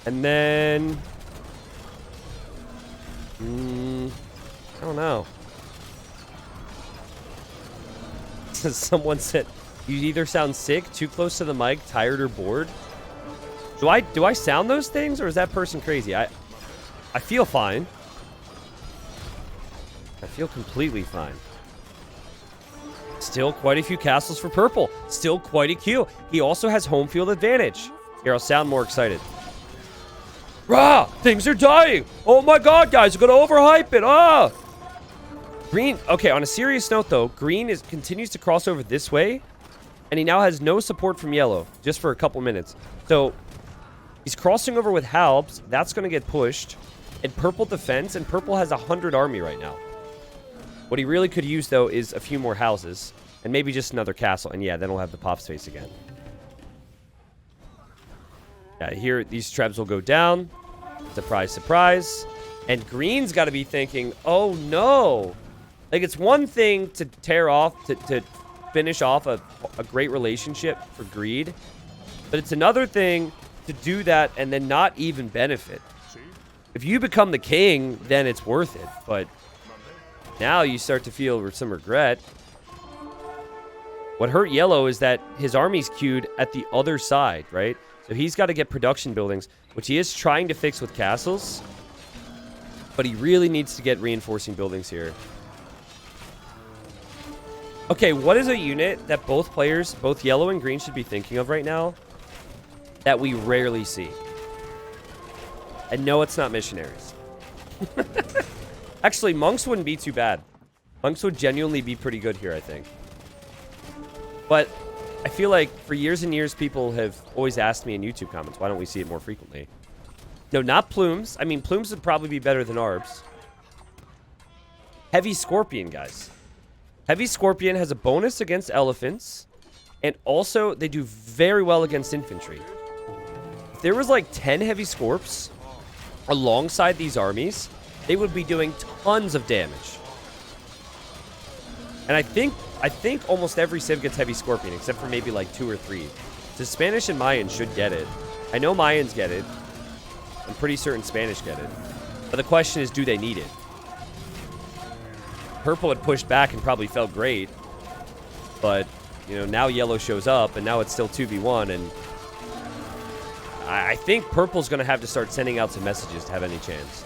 And then... I don't know. Someone said, you either sound sick, too close to the mic, tired, or bored. Do I sound those things, or is that person crazy? I feel fine. I feel completely fine. Still quite a few castles for purple. Still quite a queue. He also has home field advantage. Here, I'll sound more excited. Rah! Things are dying! Oh my god, guys, we're gonna overhype it! Ah! Green, okay, on a serious note, though, green continues to cross over this way, and he now has no support from yellow, just for a couple minutes. So, he's crossing over with Halbs. That's gonna get pushed. And purple defense, and purple has 100 army right now. What he really could use, though, is a few more houses. And maybe just another castle. And yeah, then we'll have the pop space again. Yeah, here, these trebs will go down. Surprise, surprise. And green's got to be thinking, oh, no. Like, it's one thing to tear off, to finish off a great relationship for greed. But it's another thing to do that and then not even benefit. If you become the king, then it's worth it. But... now you start to feel some regret. What hurt yellow is that his army's queued at the other side, right? So he's got to get production buildings, which he is trying to fix with castles. But he really needs to get reinforcing buildings here. Okay, what is a unit that both players, both yellow and green, should be thinking of right now that we rarely see? And no, it's not missionaries. Actually, monks wouldn't be too bad. Monks would genuinely be pretty good here, I think. But I feel like for years and years, people have always asked me in YouTube comments, why don't we see it more frequently? No, not plumes. I mean, plumes would probably be better than arbs. Heavy scorpion, guys. Heavy scorpion has a bonus against elephants. And also, they do very well against infantry. If there was like 10 heavy scorps alongside these armies, they would be doing tons of damage. And I think almost every civ gets heavy scorpion, except for maybe like 2 or 3. The Spanish and Mayans should get it. I know Mayans get it. I'm pretty certain Spanish get it. But the question is, do they need it? Purple had pushed back and probably felt great. But, you know, now yellow shows up, and now it's still 2v1, and I think purple's going to have to start sending out some messages to have any chance.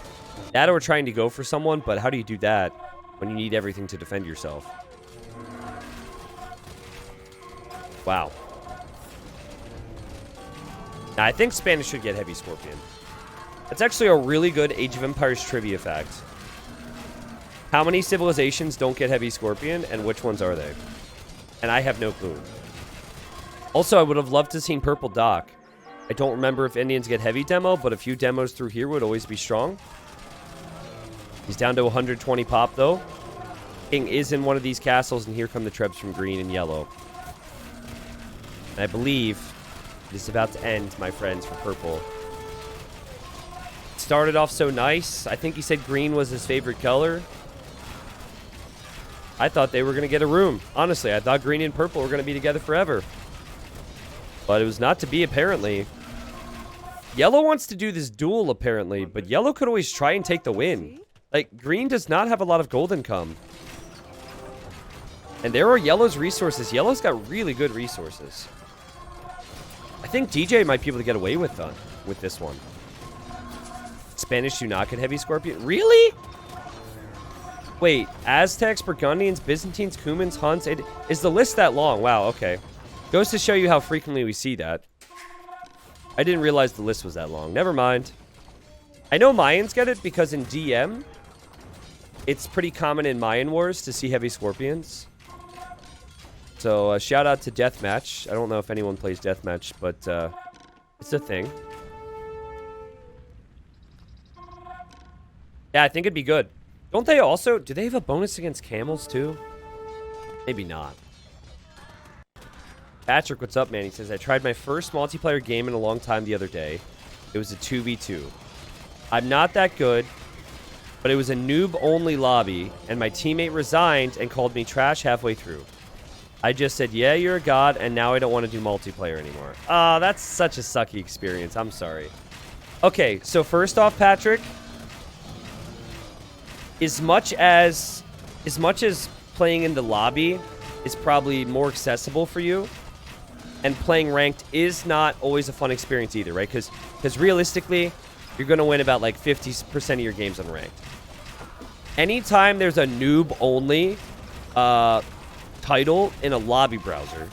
That or trying to go for someone, but how do you do that when you need everything to defend yourself? Wow. Now, I think Spanish should get heavy scorpion. That's actually a really good Age of Empires trivia fact. How many civilizations don't get heavy scorpion, and which ones are they? And I have no clue. Also, I would have loved to have seen purple dock. I don't remember if Indians get heavy demo, but a few demos through here would always be strong. He's down to 120 pop, though. King is in one of these castles, and here come the trebs from green and yellow. And I believe it is about to end, my friends, for purple. It started off so nice. I think he said green was his favorite color. I thought they were going to get a room. Honestly, I thought green and purple were going to be together forever. But it was not to be, apparently. Yellow wants to do this duel, apparently, but yellow could always try and take the win. Like, green does not have a lot of gold income. And there are yellow's resources. Yellow's got really good resources. I think DJ might be able to get away with this one. Spanish do not get heavy scorpion. Really? Wait, Aztecs, Burgundians, Byzantines, Cumans, Huns. Is the list that long? Wow, okay. Goes to show you how frequently we see that. I didn't realize the list was that long. Never mind. I know Mayans get it because in DM, it's pretty common in Mayan Wars to see heavy scorpions. So, shout out to Deathmatch. I don't know if anyone plays Deathmatch, but it's a thing. Yeah, I think it'd be good. Don't they also... do they have a bonus against camels, too? Maybe not. Patrick, what's up, man? He says, I tried my first multiplayer game in a long time the other day. It was a 2v2. I'm not that good. but it was a noob-only lobby, and my teammate resigned and called me trash halfway through. I just said, yeah, you're a god, and now I don't want to do multiplayer anymore. Ah, that's such a sucky experience. I'm sorry. Okay, so first off, Patrick, as much as playing in the lobby is probably more accessible for you, and playing ranked is not always a fun experience either, right? Because realistically, you're going to win about like 50% of your games on ranked. Anytime there's a noob-only title in a lobby browser,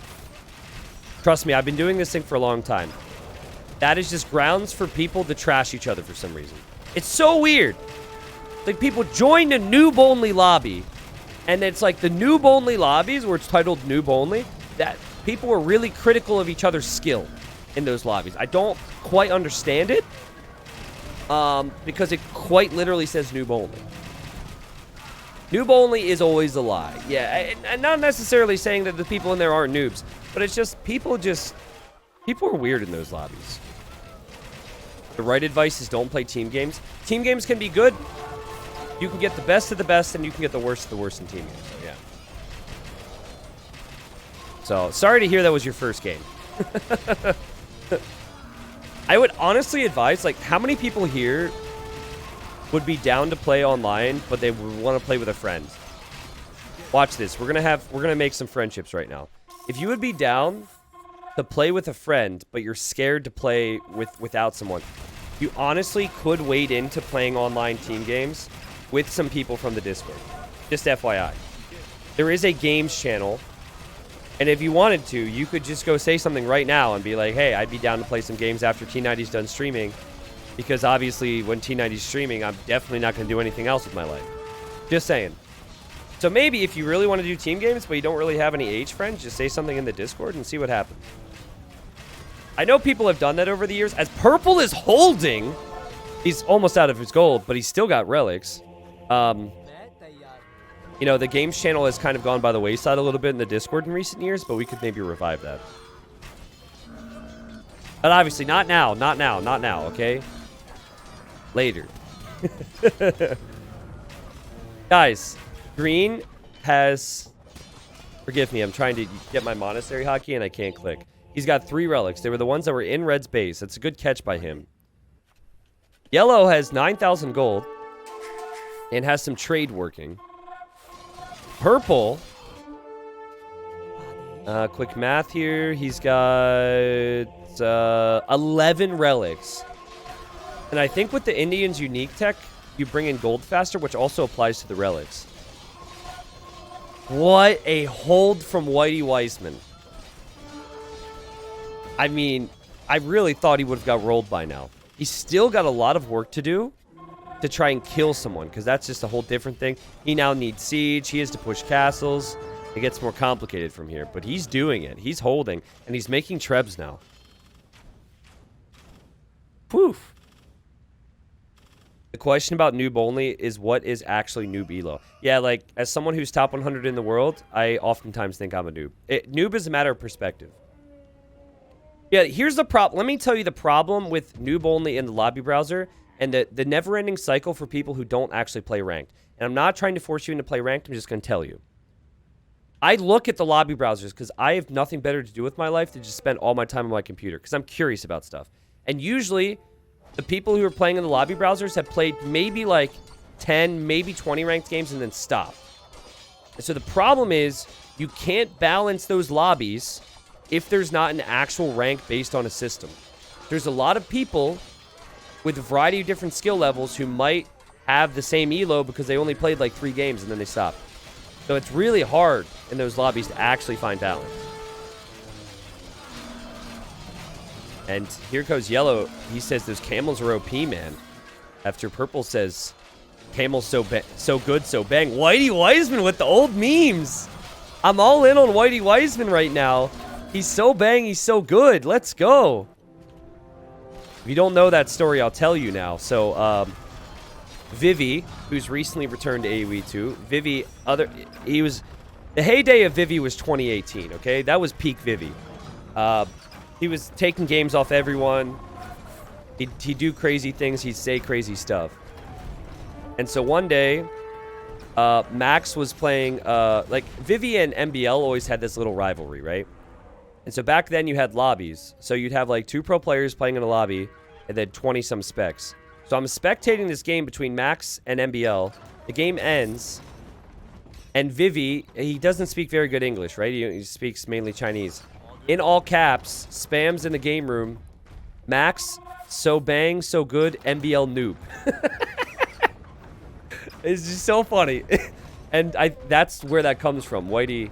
trust me, I've been doing this thing for a long time. That is just grounds for people to trash each other for some reason. It's so weird. Like, people join a noob-only lobby, and it's like the noob-only lobbies where it's titled noob-only, that people are really critical of each other's skill in those lobbies. I don't quite understand it, because it quite literally says noob-only. Noob-only is always a lie. Yeah, and not necessarily saying that the people in there aren't noobs, but it's just, people are weird in those lobbies. The right advice is don't play team games. Team games can be good. You can get the best of the best, and you can get the worst of the worst in team games. So, yeah. So, sorry to hear that was your first game. I would honestly advise, like, how many people here would be down to play online, but they would want to play with a friend? Watch this. We're gonna make some friendships right now. If you would be down to play with a friend, but you're scared to play without someone, you honestly could wade into playing online team games with some people from the Discord. Just FYI. There is a games channel, and if you wanted to, you could just go say something right now and be like, hey, I'd be down to play some games after T90's done streaming, because obviously when T90's streaming, I'm definitely not going to do anything else with my life. Just saying. So maybe if you really want to do team games, but you don't really have any H friends, just say something in the Discord and see what happens. I know people have done that over the years. As Purple is holding, he's almost out of his gold, but he's still got relics. You know, the games channel has kind of gone by the wayside a little bit in the Discord in recent years, but we could maybe revive that. But obviously, not now, okay? Later. Guys, Green has... Forgive me, I'm trying to get my Monastery hotkey and I can't click. He's got 3 relics. They were the ones that were in Red's base. That's a good catch by him. Yellow has 9,000 gold and has some trade working. Purple, quick math here. He's got 11 relics. And I think with the Indian's unique tech, you bring in gold faster, which also applies to the relics. What a hold from Whitey Wiseman. I mean, I really thought he would have got rolled by now. He's still got a lot of work to do to try and kill someone, because that's just a whole different thing. He now needs siege. He has to push castles. It gets more complicated from here, but he's doing it. He's holding, and he's making trebs now. Poof. The question about noob only is what is actually noob elo. Yeah, like, as someone who's top 100 in the world, I oftentimes think I'm a noob. Noob is a matter of perspective. Yeah, here's the problem. Let me tell you the problem with noob only in the lobby browser and the never-ending cycle for people who don't actually play ranked. And I'm not trying to force you into play ranked. I'm just going to tell you. I look at the lobby browsers because I have nothing better to do with my life than just spend all my time on my computer because I'm curious about stuff. And usually, the people who are playing in the lobby browsers have played maybe like 10, maybe 20 ranked games and then stopped. And so the problem is you can't balance those lobbies if there's not an actual rank based on a system. There's a lot of people with a variety of different skill levels who might have the same elo because they only played like 3 games and then they stopped. So it's really hard in those lobbies to actually find balance. And here goes Yellow. He says those camels are OP, man. After Purple says, camels so good, so bang. Whitey Wiseman with the old memes. I'm all in on Whitey Wiseman right now. He's so bang, he's so good. Let's go. If you don't know that story, I'll tell you now. So, Vivi, who's recently returned to AoE 2. Vivi, the heyday of Vivi was 2018, okay? That was peak Vivi. He was taking games off everyone. He'd do crazy things. He'd say crazy stuff. And so one day, Max was playing, like, Vivi and MBL always had this little rivalry, right? And so back then you had lobbies. So you'd have like 2 pro players playing in a lobby and then 20-some specs. So I'm spectating this game between Max and MBL. The game ends. And Vivi, he doesn't speak very good English, right? He speaks mainly Chinese. In all caps, spams in the game room. Max, so bang, so good, MBL noob. It's just so funny. And that's where that comes from. Whitey,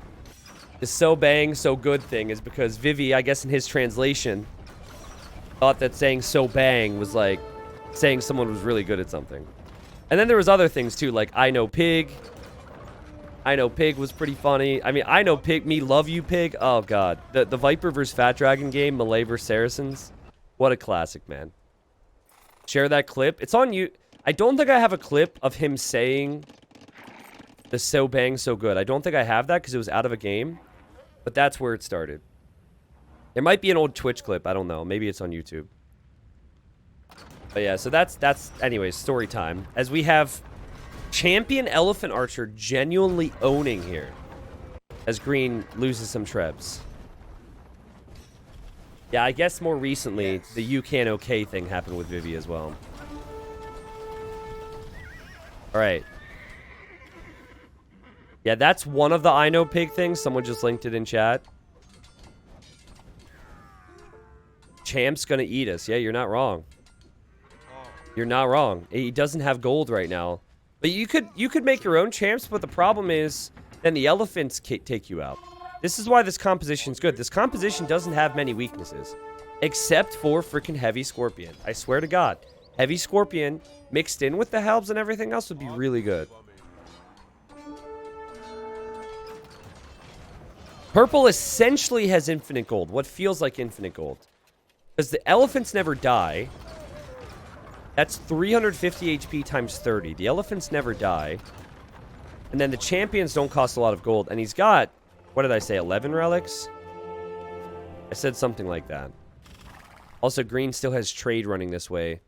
the so bang, so good thing is because Vivi, I guess in his translation, thought that saying so bang was like saying someone was really good at something. And then there was other things too, like I know pig. I know pig was pretty funny. I mean, I know pig, me love you pig. Oh god. The Viper vs Fat Dragon game, Malay vs Saracens. What a classic, man. Share that clip. It's on you. I don't think I have a clip of him saying the so bang so good. I don't think I have that because it was out of a game. But that's where it started. There might be an old Twitch clip. I don't know. Maybe it's on YouTube. But yeah, so that's anyways, story time. As we have champion Elephant Archer genuinely owning here. As Green loses some trebs. Yeah, I guess more recently, the you can okay thing happened with Vivi as well. Alright. Yeah, that's one of the I know pig things. Someone just linked it in chat. Champ's gonna eat us. Yeah, you're not wrong. You're not wrong. He doesn't have gold right now. But you could make your own champs, but the problem is then the elephants take you out. This is why this composition's good. This composition doesn't have many weaknesses. Except for freaking Heavy Scorpion. I swear to God. Heavy Scorpion mixed in with the Helbs and everything else would be really good. Purple essentially has infinite gold. What feels like infinite gold. Because the elephants never die. That's 350 HP times 30. The elephants never die. And then the champions don't cost a lot of gold. And he's got, what did I say, 11 relics? I said something like that. Also, Green still has trade running this way.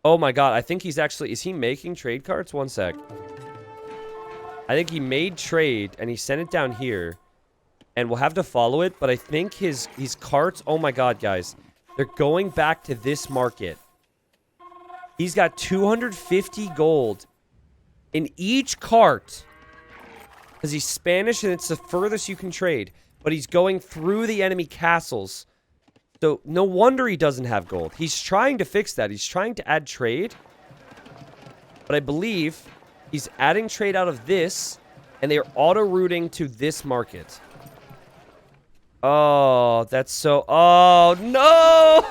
Oh my god, I think he's actually... Is he making trade cards? One sec. I think he made trade, and he sent it down here. And we'll have to follow it, but I think his carts... Oh my god, guys. They're going back to this market. He's got 250 gold in each cart. Because he's Spanish, and it's the furthest you can trade. But he's going through the enemy castles. So, no wonder he doesn't have gold. He's trying to fix that. He's trying to add trade. But I believe he's adding trade out of this. And they are auto-routing to this market. Oh, that's so... Oh, no!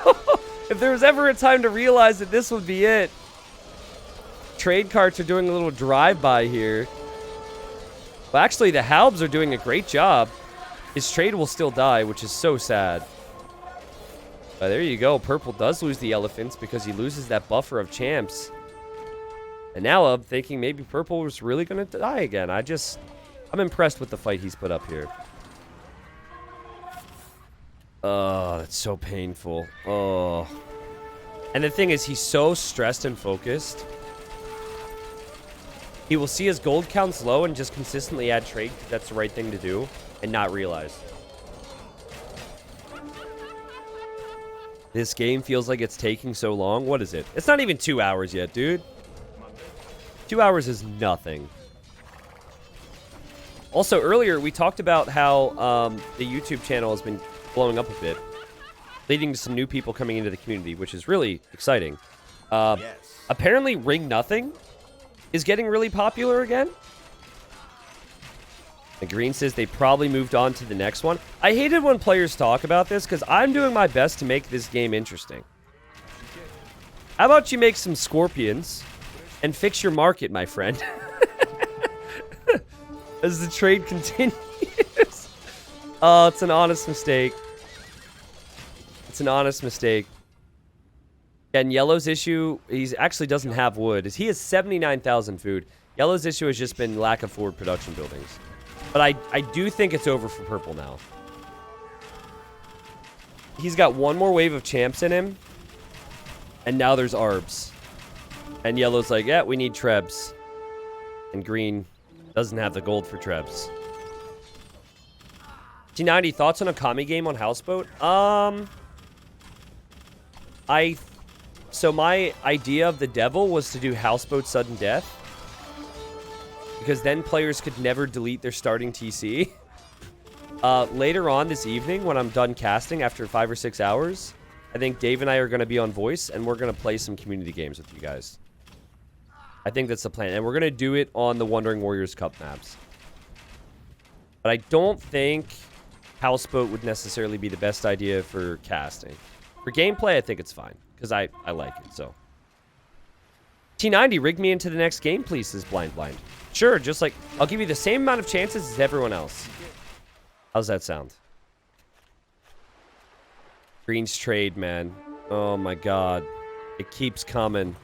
If there was ever a time to realize that this would be it. Trade carts are doing a little drive-by here. Well, actually, the Halbs are doing a great job. His trade will still die, which is so sad. There you go. Purple does lose the elephants because he loses that buffer of champs. And now I'm thinking maybe Purple was really going to die again. I'm impressed with the fight he's put up here. Oh, that's so painful. Oh. And the thing is, he's so stressed and focused. He will see his gold counts low and just consistently add trade because that's the right thing to do and not realize. This game feels like it's taking so long. What is it? It's not even 2 hours yet, dude. 2 hours is nothing. Also, earlier, we talked about how the YouTube channel has been blowing up a bit, leading to some new people coming into the community, which is really exciting. Apparently, Ring Nothing is getting really popular again. And Green says they probably moved on to the next one. I hated when players talk about this because I'm doing my best to make this game interesting. How about you make some scorpions and fix your market, my friend? As the trade continues. Oh, it's an honest mistake. It's an honest mistake. And Yellow's issue, he actually doesn't have wood. He has 79,000 food. Yellow's issue has just been lack of forward production buildings. But I do think it's over for Purple now. He's got one more wave of champs in him. And now there's Arbs. And yellow's like, yeah, we need trebs. And green doesn't have the gold for trebs. T90, thoughts on a Kami game on Houseboat? So my idea of the devil was to do Houseboat Sudden Death. Because then players could never delete their starting TC. Later on this evening, when I'm done casting after 5 or 6 hours, I think Dave and I are going to be on voice, and we're going to play some community games with you guys. I think that's the plan. And we're going to do it on the Wandering Warriors Cup maps. But I don't think Houseboat would necessarily be the best idea for casting. For gameplay, I think it's fine. Because I like it, so. T90, rig me into the next game, please, says Blind. Sure, just like, I'll give you the same amount of chances as everyone else. How's that sound? Green's trade, man. Oh my god. It keeps coming.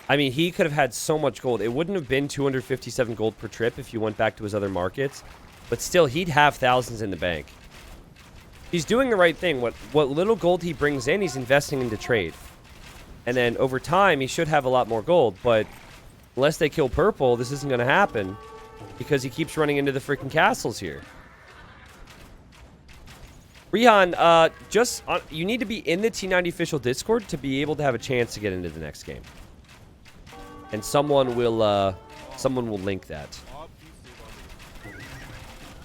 I mean, he could have had so much gold. It wouldn't have been 257 gold per trip if you went back to his other markets. But still, he'd have thousands in the bank. He's doing the right thing. What little gold he brings in, he's investing into trade. And then over time, he should have a lot more gold. But unless they kill purple, this isn't going to happen. Because he keeps running into the freaking castles here. Rihan, you need to be in the T90 official Discord to be able to have a chance to get into the next game. And someone will link that.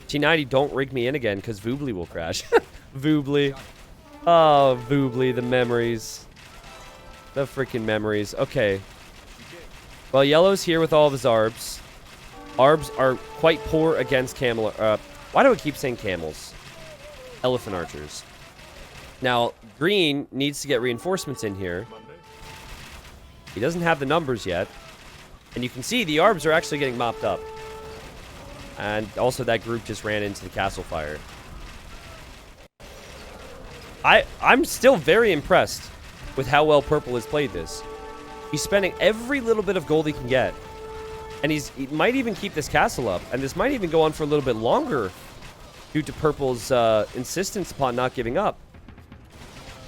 T90, don't rig me in again, because Voobly will crash. Voobly. Oh, Voobly, the memories. The freaking memories. Okay. Well, yellow's here with all of his arbs. Arbs are quite poor against camel. Why do I keep saying camels? Elephant archers. Now, green needs to get reinforcements in here. He doesn't have the numbers yet. And you can see the arbs are actually getting mopped up. And also that group just ran into the castle fire. I'm still very impressed with how well purple has played this. He's spending every little bit of gold he can get. And he might even keep this castle up. And this might even go on for a little bit longer due to purple's insistence upon not giving up.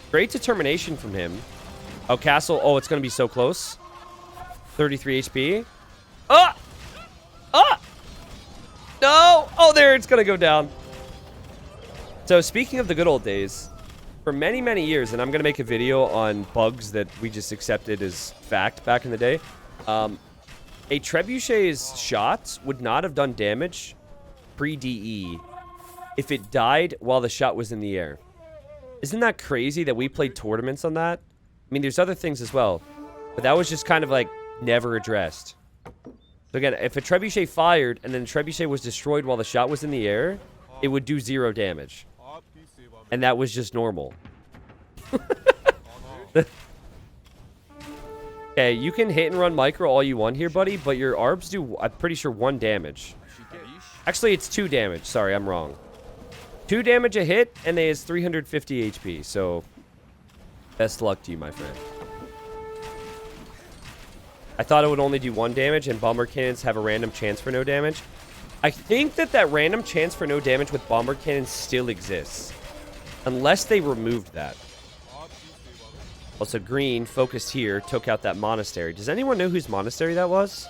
Great determination from him. Oh, castle. Oh, it's going to be so close. 33 HP. Ah! Ah! No! Oh, there. It's going to go down. So, speaking of the good old days, for many, many years, and I'm going to make a video on bugs that we just accepted as fact back in the day, a trebuchet's shots would not have done damage pre-DE if it died while the shot was in the air. Isn't that crazy that we played tournaments on that? I mean, there's other things as well. But that was just kind of like never addressed. So again, if a trebuchet fired and then the trebuchet was destroyed while the shot was in the air, it would do 0 damage. And that was just normal. Okay, you can hit and run micro all you want here, buddy, but your arbs do, I'm pretty sure, 1 damage. Actually, it's 2 damage. Sorry, I'm wrong. 2 damage a hit, and they has 350 HP, so best luck to you, my friend. I thought it would only do 1 damage, and bomber cannons have a random chance for no damage. I think that random chance for no damage with bomber cannons still exists. Unless they removed that. Also, green, focused here, took out that monastery. Does anyone know whose monastery that was?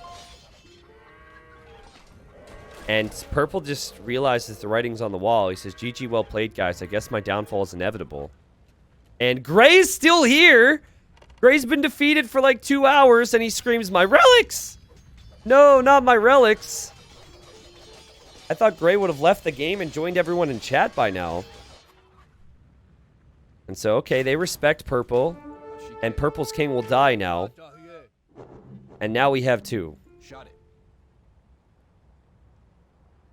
And purple just realizes the writing's on the wall. He says, GG, well played, guys. I guess my downfall is inevitable. And Gray's still here. Gray's been defeated for like 2 hours, and he screams, my relics! No, not my relics. I thought Gray would have left the game and joined everyone in chat by now. And so, okay, they respect purple. And purple's king will die now. And now we have 2.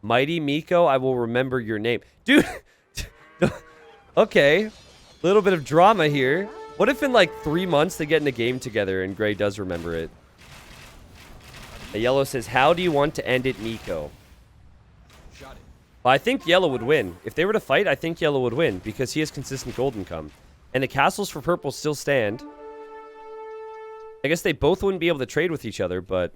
Mighty Miko, I will remember your name. Dude! Okay. Little bit of drama here. What if in like 3 months they get in a game together and Gray does remember it? The yellow says, how do you want to end it, Miko? Well, I think yellow would win. If they were to fight, I think yellow would win because he has consistent gold income. And the castles for purple still stand. I guess they both wouldn't be able to trade with each other, but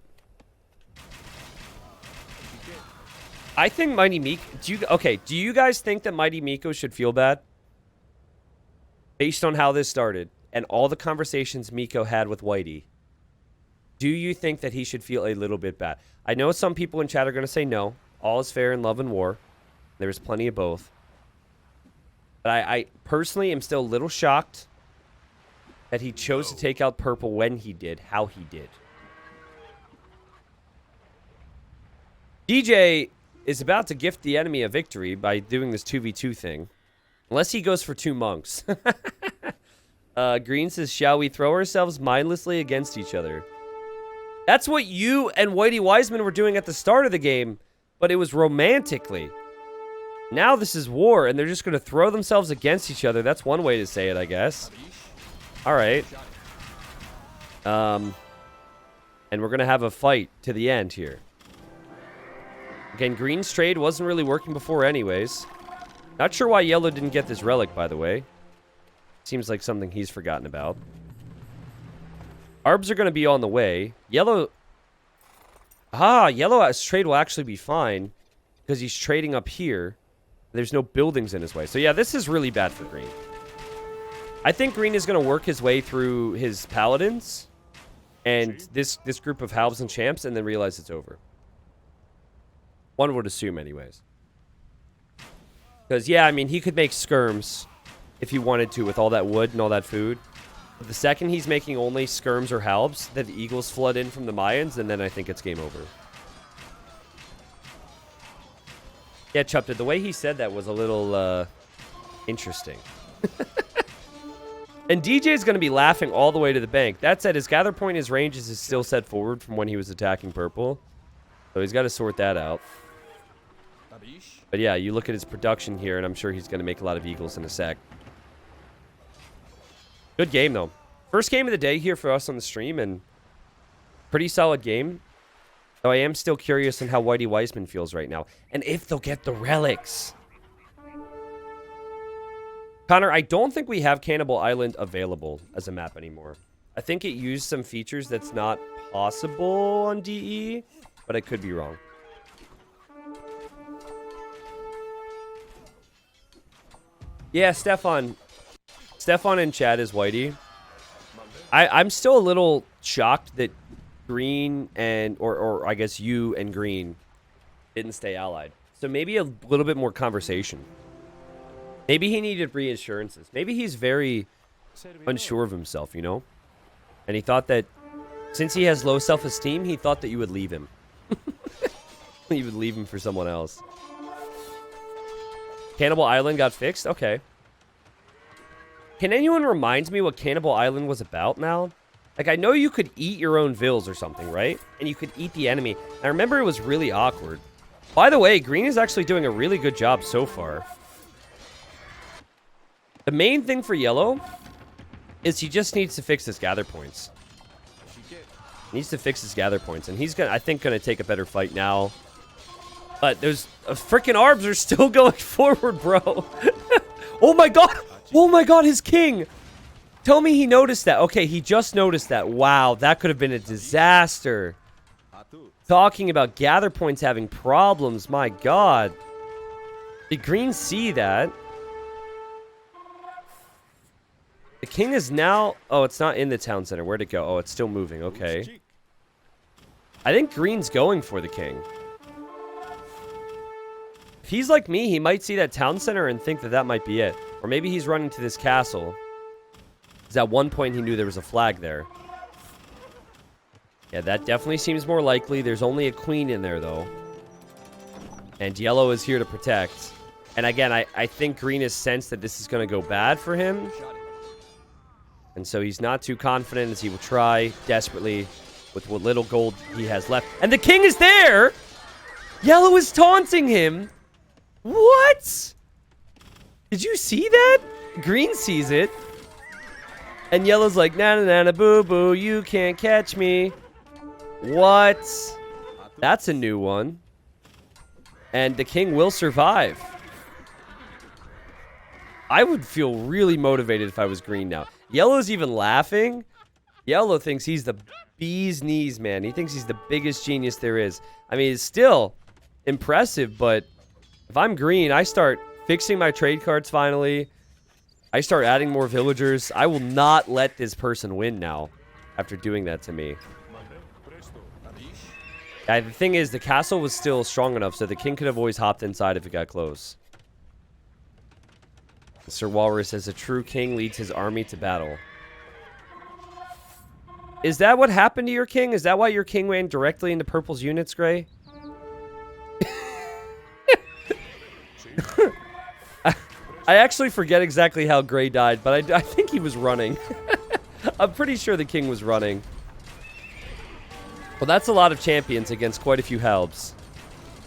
I think Mighty Miko... do you guys think that Mighty Miko should feel bad? Based on how this started and all the conversations Miko had with Whitey. Do you think that he should feel a little bit bad? I know some people in chat are going to say no. All is fair in love and war. There's plenty of both. But I personally am still a little shocked that he chose to take out purple when he did, how he did. DJ is about to gift the enemy a victory by doing this 2v2 thing. Unless he goes for 2 monks. Green says, shall we throw ourselves mindlessly against each other? That's what you and Whitey Wiseman were doing at the start of the game, but it was romantically. Now this is war, and they're just going to throw themselves against each other. That's one way to say it, I guess. All right. And we're going to have a fight to the end here. Again, Green's trade wasn't really working before anyways. Not sure why Yellow didn't get this relic, by the way. Seems like something he's forgotten about. Arbs are going to be on the way. Yellow... Yellow's trade will actually be fine because he's trading up here. There's no buildings in his way. So, yeah, this is really bad for Green. I think Green is going to work his way through his Paladins and this group of Halves and Champs and then realize it's over. One would assume anyways. Because, yeah, I mean, he could make skirms if he wanted to with all that wood and all that food. But the second he's making only skirms or halves, then the Eagles flood in from the Mayans, and then I think it's game over. Yeah, Chupta, the way he said that was a little, interesting. And DJ is going to be laughing all the way to the bank. That said, his gather point, his ranges is still set forward from when he was attacking purple. So he's got to sort that out. But yeah, you look at his production here, and I'm sure he's going to make a lot of Eagles in a sec. Good game, though. First game of the day here for us on the stream, and pretty solid game. Though I am still curious on how Whitey Wiseman feels right now. And if they'll get the relics. Connor, I don't think we have Cannibal Island available as a map anymore. I think it used some features that's not possible on DE, but I could be wrong. Yeah, Stefan in chat is Whitey. I'm still a little shocked that Green and, or I guess you and Green didn't stay allied. So maybe a little bit more conversation. Maybe he needed reassurances. Maybe he's very unsure of himself, you know? And he thought that since he has low self-esteem, he thought that you would leave him. You would leave him for someone else. Cannibal Island got fixed? Okay. Can anyone remind me what Cannibal Island was about now? Like, I know you could eat your own vills or something, right? And you could eat the enemy. I remember it was really awkward. By the way, Green is actually doing a really good job so far. The main thing for Yellow is he just needs to fix his gather points. He needs to fix his gather points. And he's, gonna, I think, going to take a better fight now. But those freaking Arbs are still going forward, bro. Oh, my God. Oh, my God, his king. Tell me he noticed that. Okay, he just noticed that. Wow, that could have been a disaster. Talking about gather points having problems. My God. Did Green see that? The king is now... Oh, it's not in the town center. Where'd it go? Oh, it's still moving. Okay. I think Green's going for the king. If he's like me, he might see that town center and think that that might be it. Or maybe he's running to this castle. Because at one point he knew there was a flag there. Yeah, that definitely seems more likely. There's only a queen in there, though. And Yellow is here to protect. And again, I think Green has sensed that this is going to go bad for him. And so he's not too confident as he will try desperately with what little gold he has left. And the king is there! Yellow is taunting him! What? Did you see that? Green sees it. And Yellow's like, na boo boo, you can't catch me. What? That's a new one. And the king will survive. I would feel really motivated if I was Green now. Yellow's even laughing. Yellow thinks he's the bee's knees, man. He thinks he's the biggest genius there is. I mean, it's still impressive, but if I'm Green, I start fixing my trade cards finally. I start adding more villagers. I will not let this person win now after doing that to me. The thing is, the castle was still strong enough, so the king could have always hopped inside if it got close. Sir Walrus says, a true king leads his army to battle. Is that what happened to your king? Is that why your king ran directly into Purple's units, Gray? I actually forget exactly how Gray died, but I think he was running. I'm pretty sure the king was running. Well, that's a lot of champions against quite a few helps.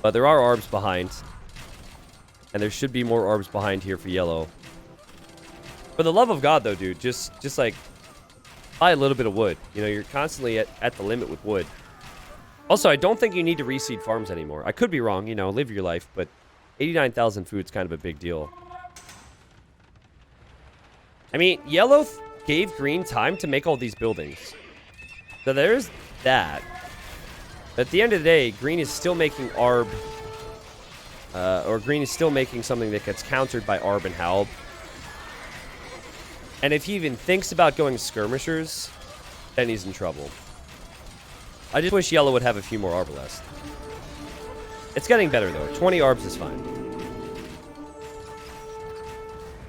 But there are arbs behind. And there should be more arbs behind here for yellow. For the love of God, though, dude, just like, buy a little bit of wood. You know, you're constantly at the limit with wood. Also, I don't think you need to reseed farms anymore. I could be wrong, you know, live your life, but 89,000 food's kind of a big deal. I mean, yellow gave green time to make all these buildings. So there's that. But at the end of the day, green is still making arb. Or green is still making something that gets countered by arb and halb. And if he even thinks about going skirmishers, then he's in trouble. I just wish yellow would have a few more arbalests. It's getting better, though. 20 arbs is fine.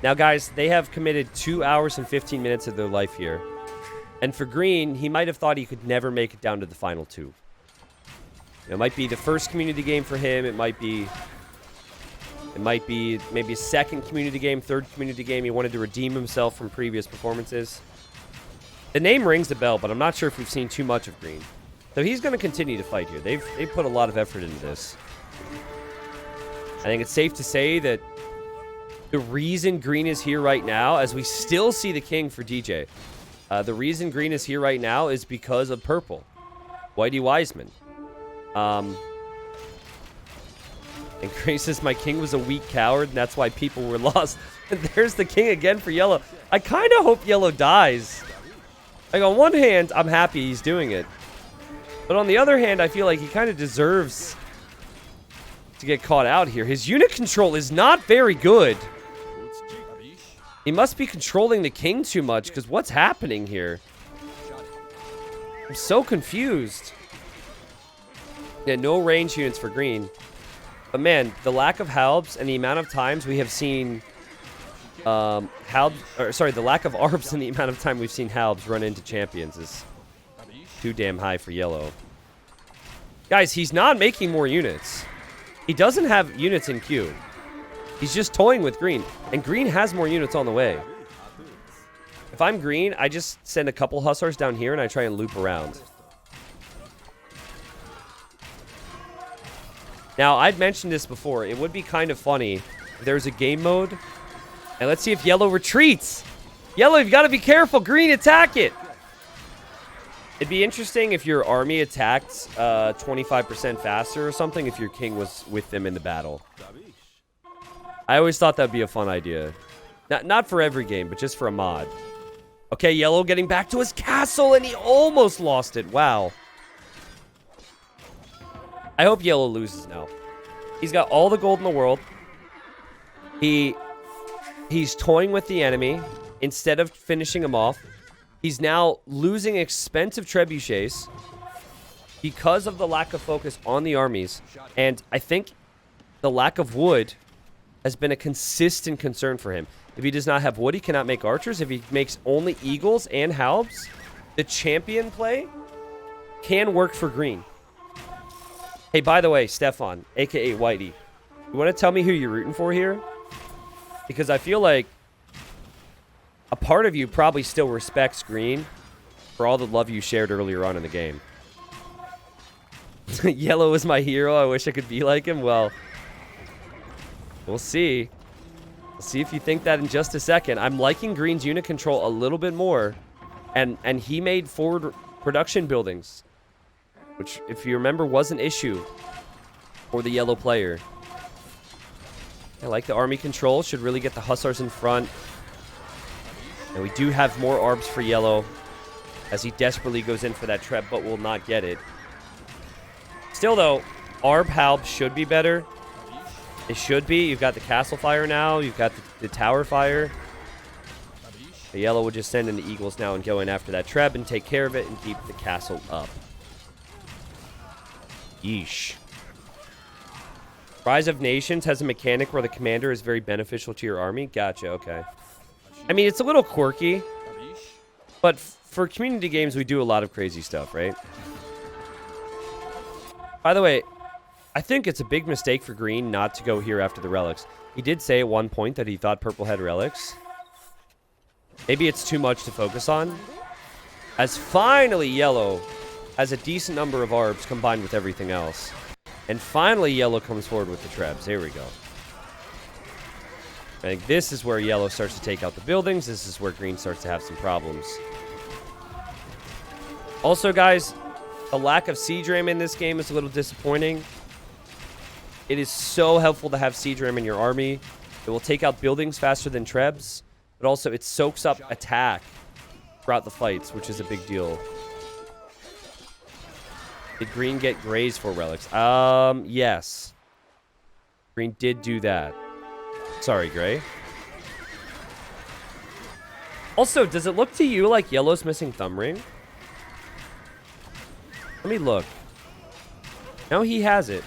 Now, guys, they have committed 2 hours and 15 minutes of their life here. And for green, he might have thought he could never make it down to the final 2. It might be the first community game for him. It might be maybe a second community game, third community game. He wanted to redeem himself from previous performances. The name rings a bell, but I'm not sure if we've seen too much of green. So he's going to continue to fight here. They've put a lot of effort into this. I think it's safe to say that the reason green is here right now, as we still see the king for DJ, the reason green is here right now is because of purple. Whitey Wiseman. And Grace says, my king was a weak coward, and that's why people were lost. And there's the king again for yellow. I kind of hope yellow dies. Like, on one hand, I'm happy he's doing it. But on the other hand, I feel like he kind of deserves to get caught out here. His unit control is not very good. He must be controlling the king too much, because what's happening here? I'm so confused. Yeah, no range units for green. But man, the lack of halbs and the amount of times we have seen the lack of arbs and the amount of time we've seen halbs run into champions is too damn high for yellow. Guys, he's not making more units. He doesn't have units in queue. He's just toying with green. And green has more units on the way. If I'm green, I just send a couple hussars down here and I try and loop around. Now, I'd mentioned this before. It would be kind of funny if there's a game mode. And let's see if yellow retreats. Yellow, you've got to be careful. Green, attack it. It'd be interesting if your army attacked 25% faster or something if your king was with them in the battle. I always thought that'd be a fun idea. Not for every game, but just for a mod. Okay, yellow getting back to his castle, and he almost lost it. Wow. I hope yellow loses now. He's got all the gold in the world. He's toying with the enemy instead of finishing him off. He's now losing expensive trebuchets because of the lack of focus on the armies. And I think the lack of wood has been a consistent concern for him. If he does not have wood, he cannot make archers. If he makes only eagles and halbs, the champion play can work for green. Hey, by the way, Stefan, a.k.a. Whitey, you want to tell me who you're rooting for here? Because I feel like a part of you probably still respects green for all the love you shared earlier on in the game. Yellow is my hero. I wish I could be like him. Well, we'll see. We'll see if you think that in just a second. I'm liking green's unit control a little bit more. And he made forward production buildings, which, if you remember, was an issue for the yellow player. I like the army control. Should really get the hussars in front. And we do have more arbs for yellow as he desperately goes in for that treb, but will not get it. Still, though, arb halb should be better. It should be. You've got the castle fire now. You've got the tower fire. The yellow will just send in the eagles now and go in after that treb and take care of it and keep the castle up. Yeesh. Rise of Nations has a mechanic where the commander is very beneficial to your army. Gotcha, okay. I mean, it's a little quirky, but for community games, we do a lot of crazy stuff, right? By the way, I think it's a big mistake for green not to go here after the relics. He did say at one point that he thought purple had relics. Maybe it's too much to focus on. As finally yellow has a decent number of arbs combined with everything else. And finally yellow comes forward with the trebs. Here we go. I think this is where yellow starts to take out the buildings. This is where green starts to have some problems. Also, guys, the lack of siege ram in this game is a little disappointing. It is so helpful to have siege ram in your army. It will take out buildings faster than trebs, but also it soaks up attack throughout the fights, which is a big deal. Did green get grays for relics? Yes. Green did do that. Sorry, gray. Also, does it look to you like yellow's missing thumb ring? Let me look. No, he has it.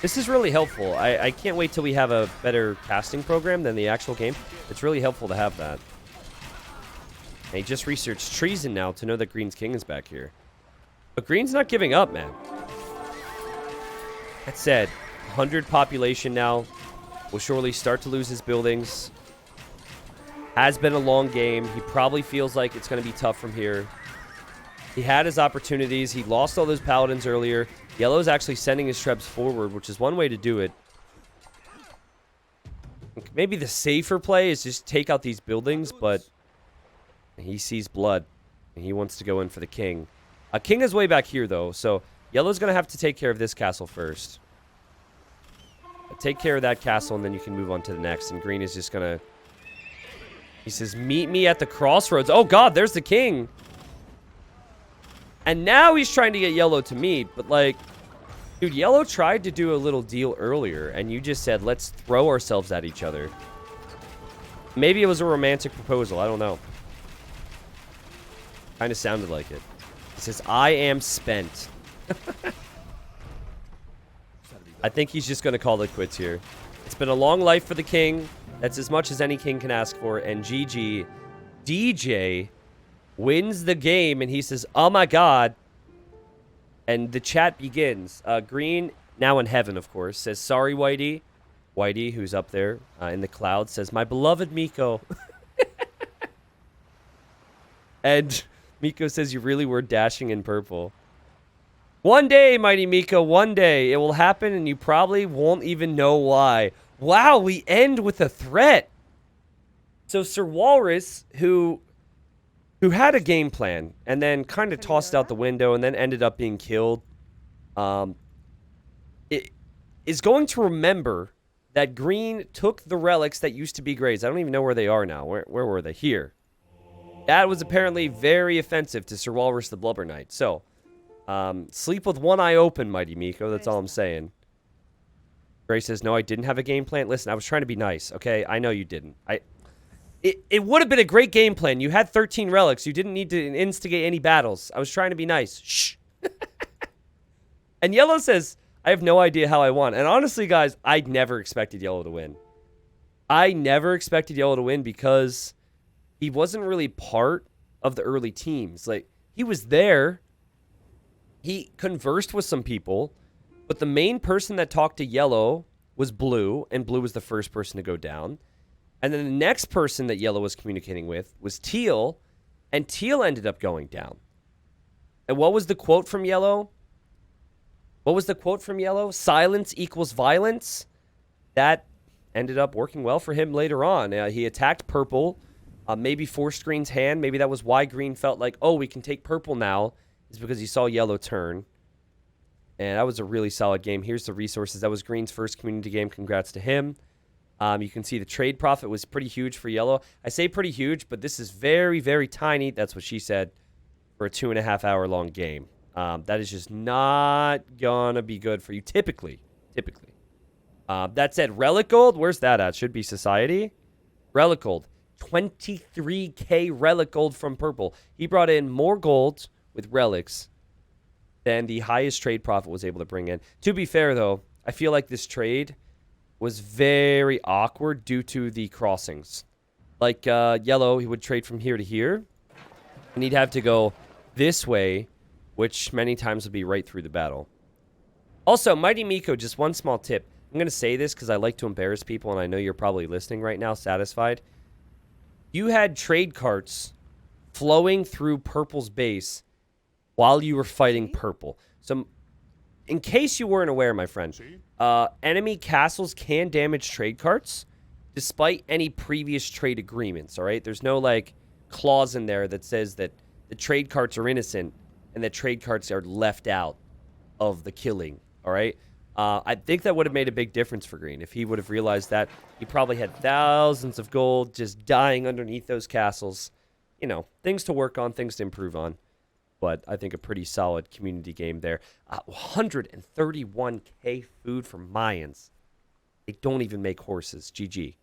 This is really helpful. I can't wait till we have a better casting program than the actual game. It's really helpful to have that. And he just researched treason now to know that green's king is back here. But green's not giving up, man. That said, 100 population now. Will surely start to lose his buildings. Has been a long game. He probably feels like it's going to be tough from here. He had his opportunities. He lost all those paladins earlier. Yellow's actually sending his trebs forward, which is one way to do it. Maybe the safer play is just take out these buildings, but he sees blood, and he wants to go in for the king. King is way back here, though, so yellow's going to have to take care of this castle first. Take care of that castle, and then you can move on to the next. And green is just going to... He says, meet me at the crossroads. Oh, God, there's the king. And now he's trying to get yellow to meet. But, like, dude, yellow tried to do a little deal earlier. And you just said, let's throw ourselves at each other. Maybe it was a romantic proposal. I don't know. Kind of sounded like it. He says, I am spent. I think he's just going to call it quits here. It's been a long life for the king. That's as much as any king can ask for. And GG, DJ wins the game. And he says, oh my God. And the chat begins. Green, now in heaven, of course, says, sorry, Whitey. Whitey, who's up there in the clouds, says, my beloved Miko. And Miko says, you really were dashing in purple. One day, Mighty Miko, one day. It will happen, and you probably won't even know why. Wow, we end with a threat. So Sir Walrus, who had a game plan, and then kind of tossed out the window, and then ended up being killed, it is going to remember that green took the relics that used to be grays. I don't even know where they are now. Where were they? Here. That was apparently very offensive to Sir Walrus the Blubber Knight. So... sleep with one eye open, Mighty Miko. That's all I'm saying. Gray says, no, I didn't have a game plan. Listen, I was trying to be nice, okay? I know you didn't. It would have been a great game plan. You had 13 relics. You didn't need to instigate any battles. I was trying to be nice. Shh. And Yellow says, I have no idea how I won. And honestly, guys, I never expected Yellow to win. I never expected Yellow to win because he wasn't really part of the early teams. Like, he was there. He conversed with some people, but the main person that talked to Yellow was Blue, and Blue was the first person to go down. And then the next person that Yellow was communicating with was Teal, and Teal ended up going down. And what was the quote from Yellow? What was the quote from Yellow? Silence equals violence. That ended up working well for him later on. He attacked Purple, maybe forced Green's hand. Maybe that was why Green felt like, oh, we can take Purple now. Is because he saw Yellow turn. And that was a really solid game. Here's the resources. That was Green's first community game. Congrats to him. You can see the trade profit was pretty huge for Yellow. I say pretty huge, but this is very, very tiny. That's what she said for a 2.5 hour long game. That is just not going to be good for you. Typically. That said, Relic Gold, where's that at? Should be Society. Relic Gold. 23k Relic Gold from Purple. He brought in more gold with relics than the highest trade profit was able to bring in. To be fair, though, I feel like this trade was very awkward due to the crossings. Like yellow, he would trade from here to here, and he'd have to go this way, which many times would be right through the battle. Also, Mighty Miko, just one small tip. I'm going to say this because I like to embarrass people, and I know you're probably listening right now, satisfied. You had trade carts flowing through Purple's base while you were fighting Purple. So, in case you weren't aware, my friend, enemy castles can damage trade carts despite any previous trade agreements, all right? There's no, like, clause in there that says that the trade carts are innocent and that trade carts are left out of the killing, all right? I think that would have made a big difference for Green. If he would have realized that, he probably had thousands of gold just dying underneath those castles. You know, things to work on, things to improve on. But I think a pretty solid community game there. 131k food for Mayans. They don't even make horses. GG.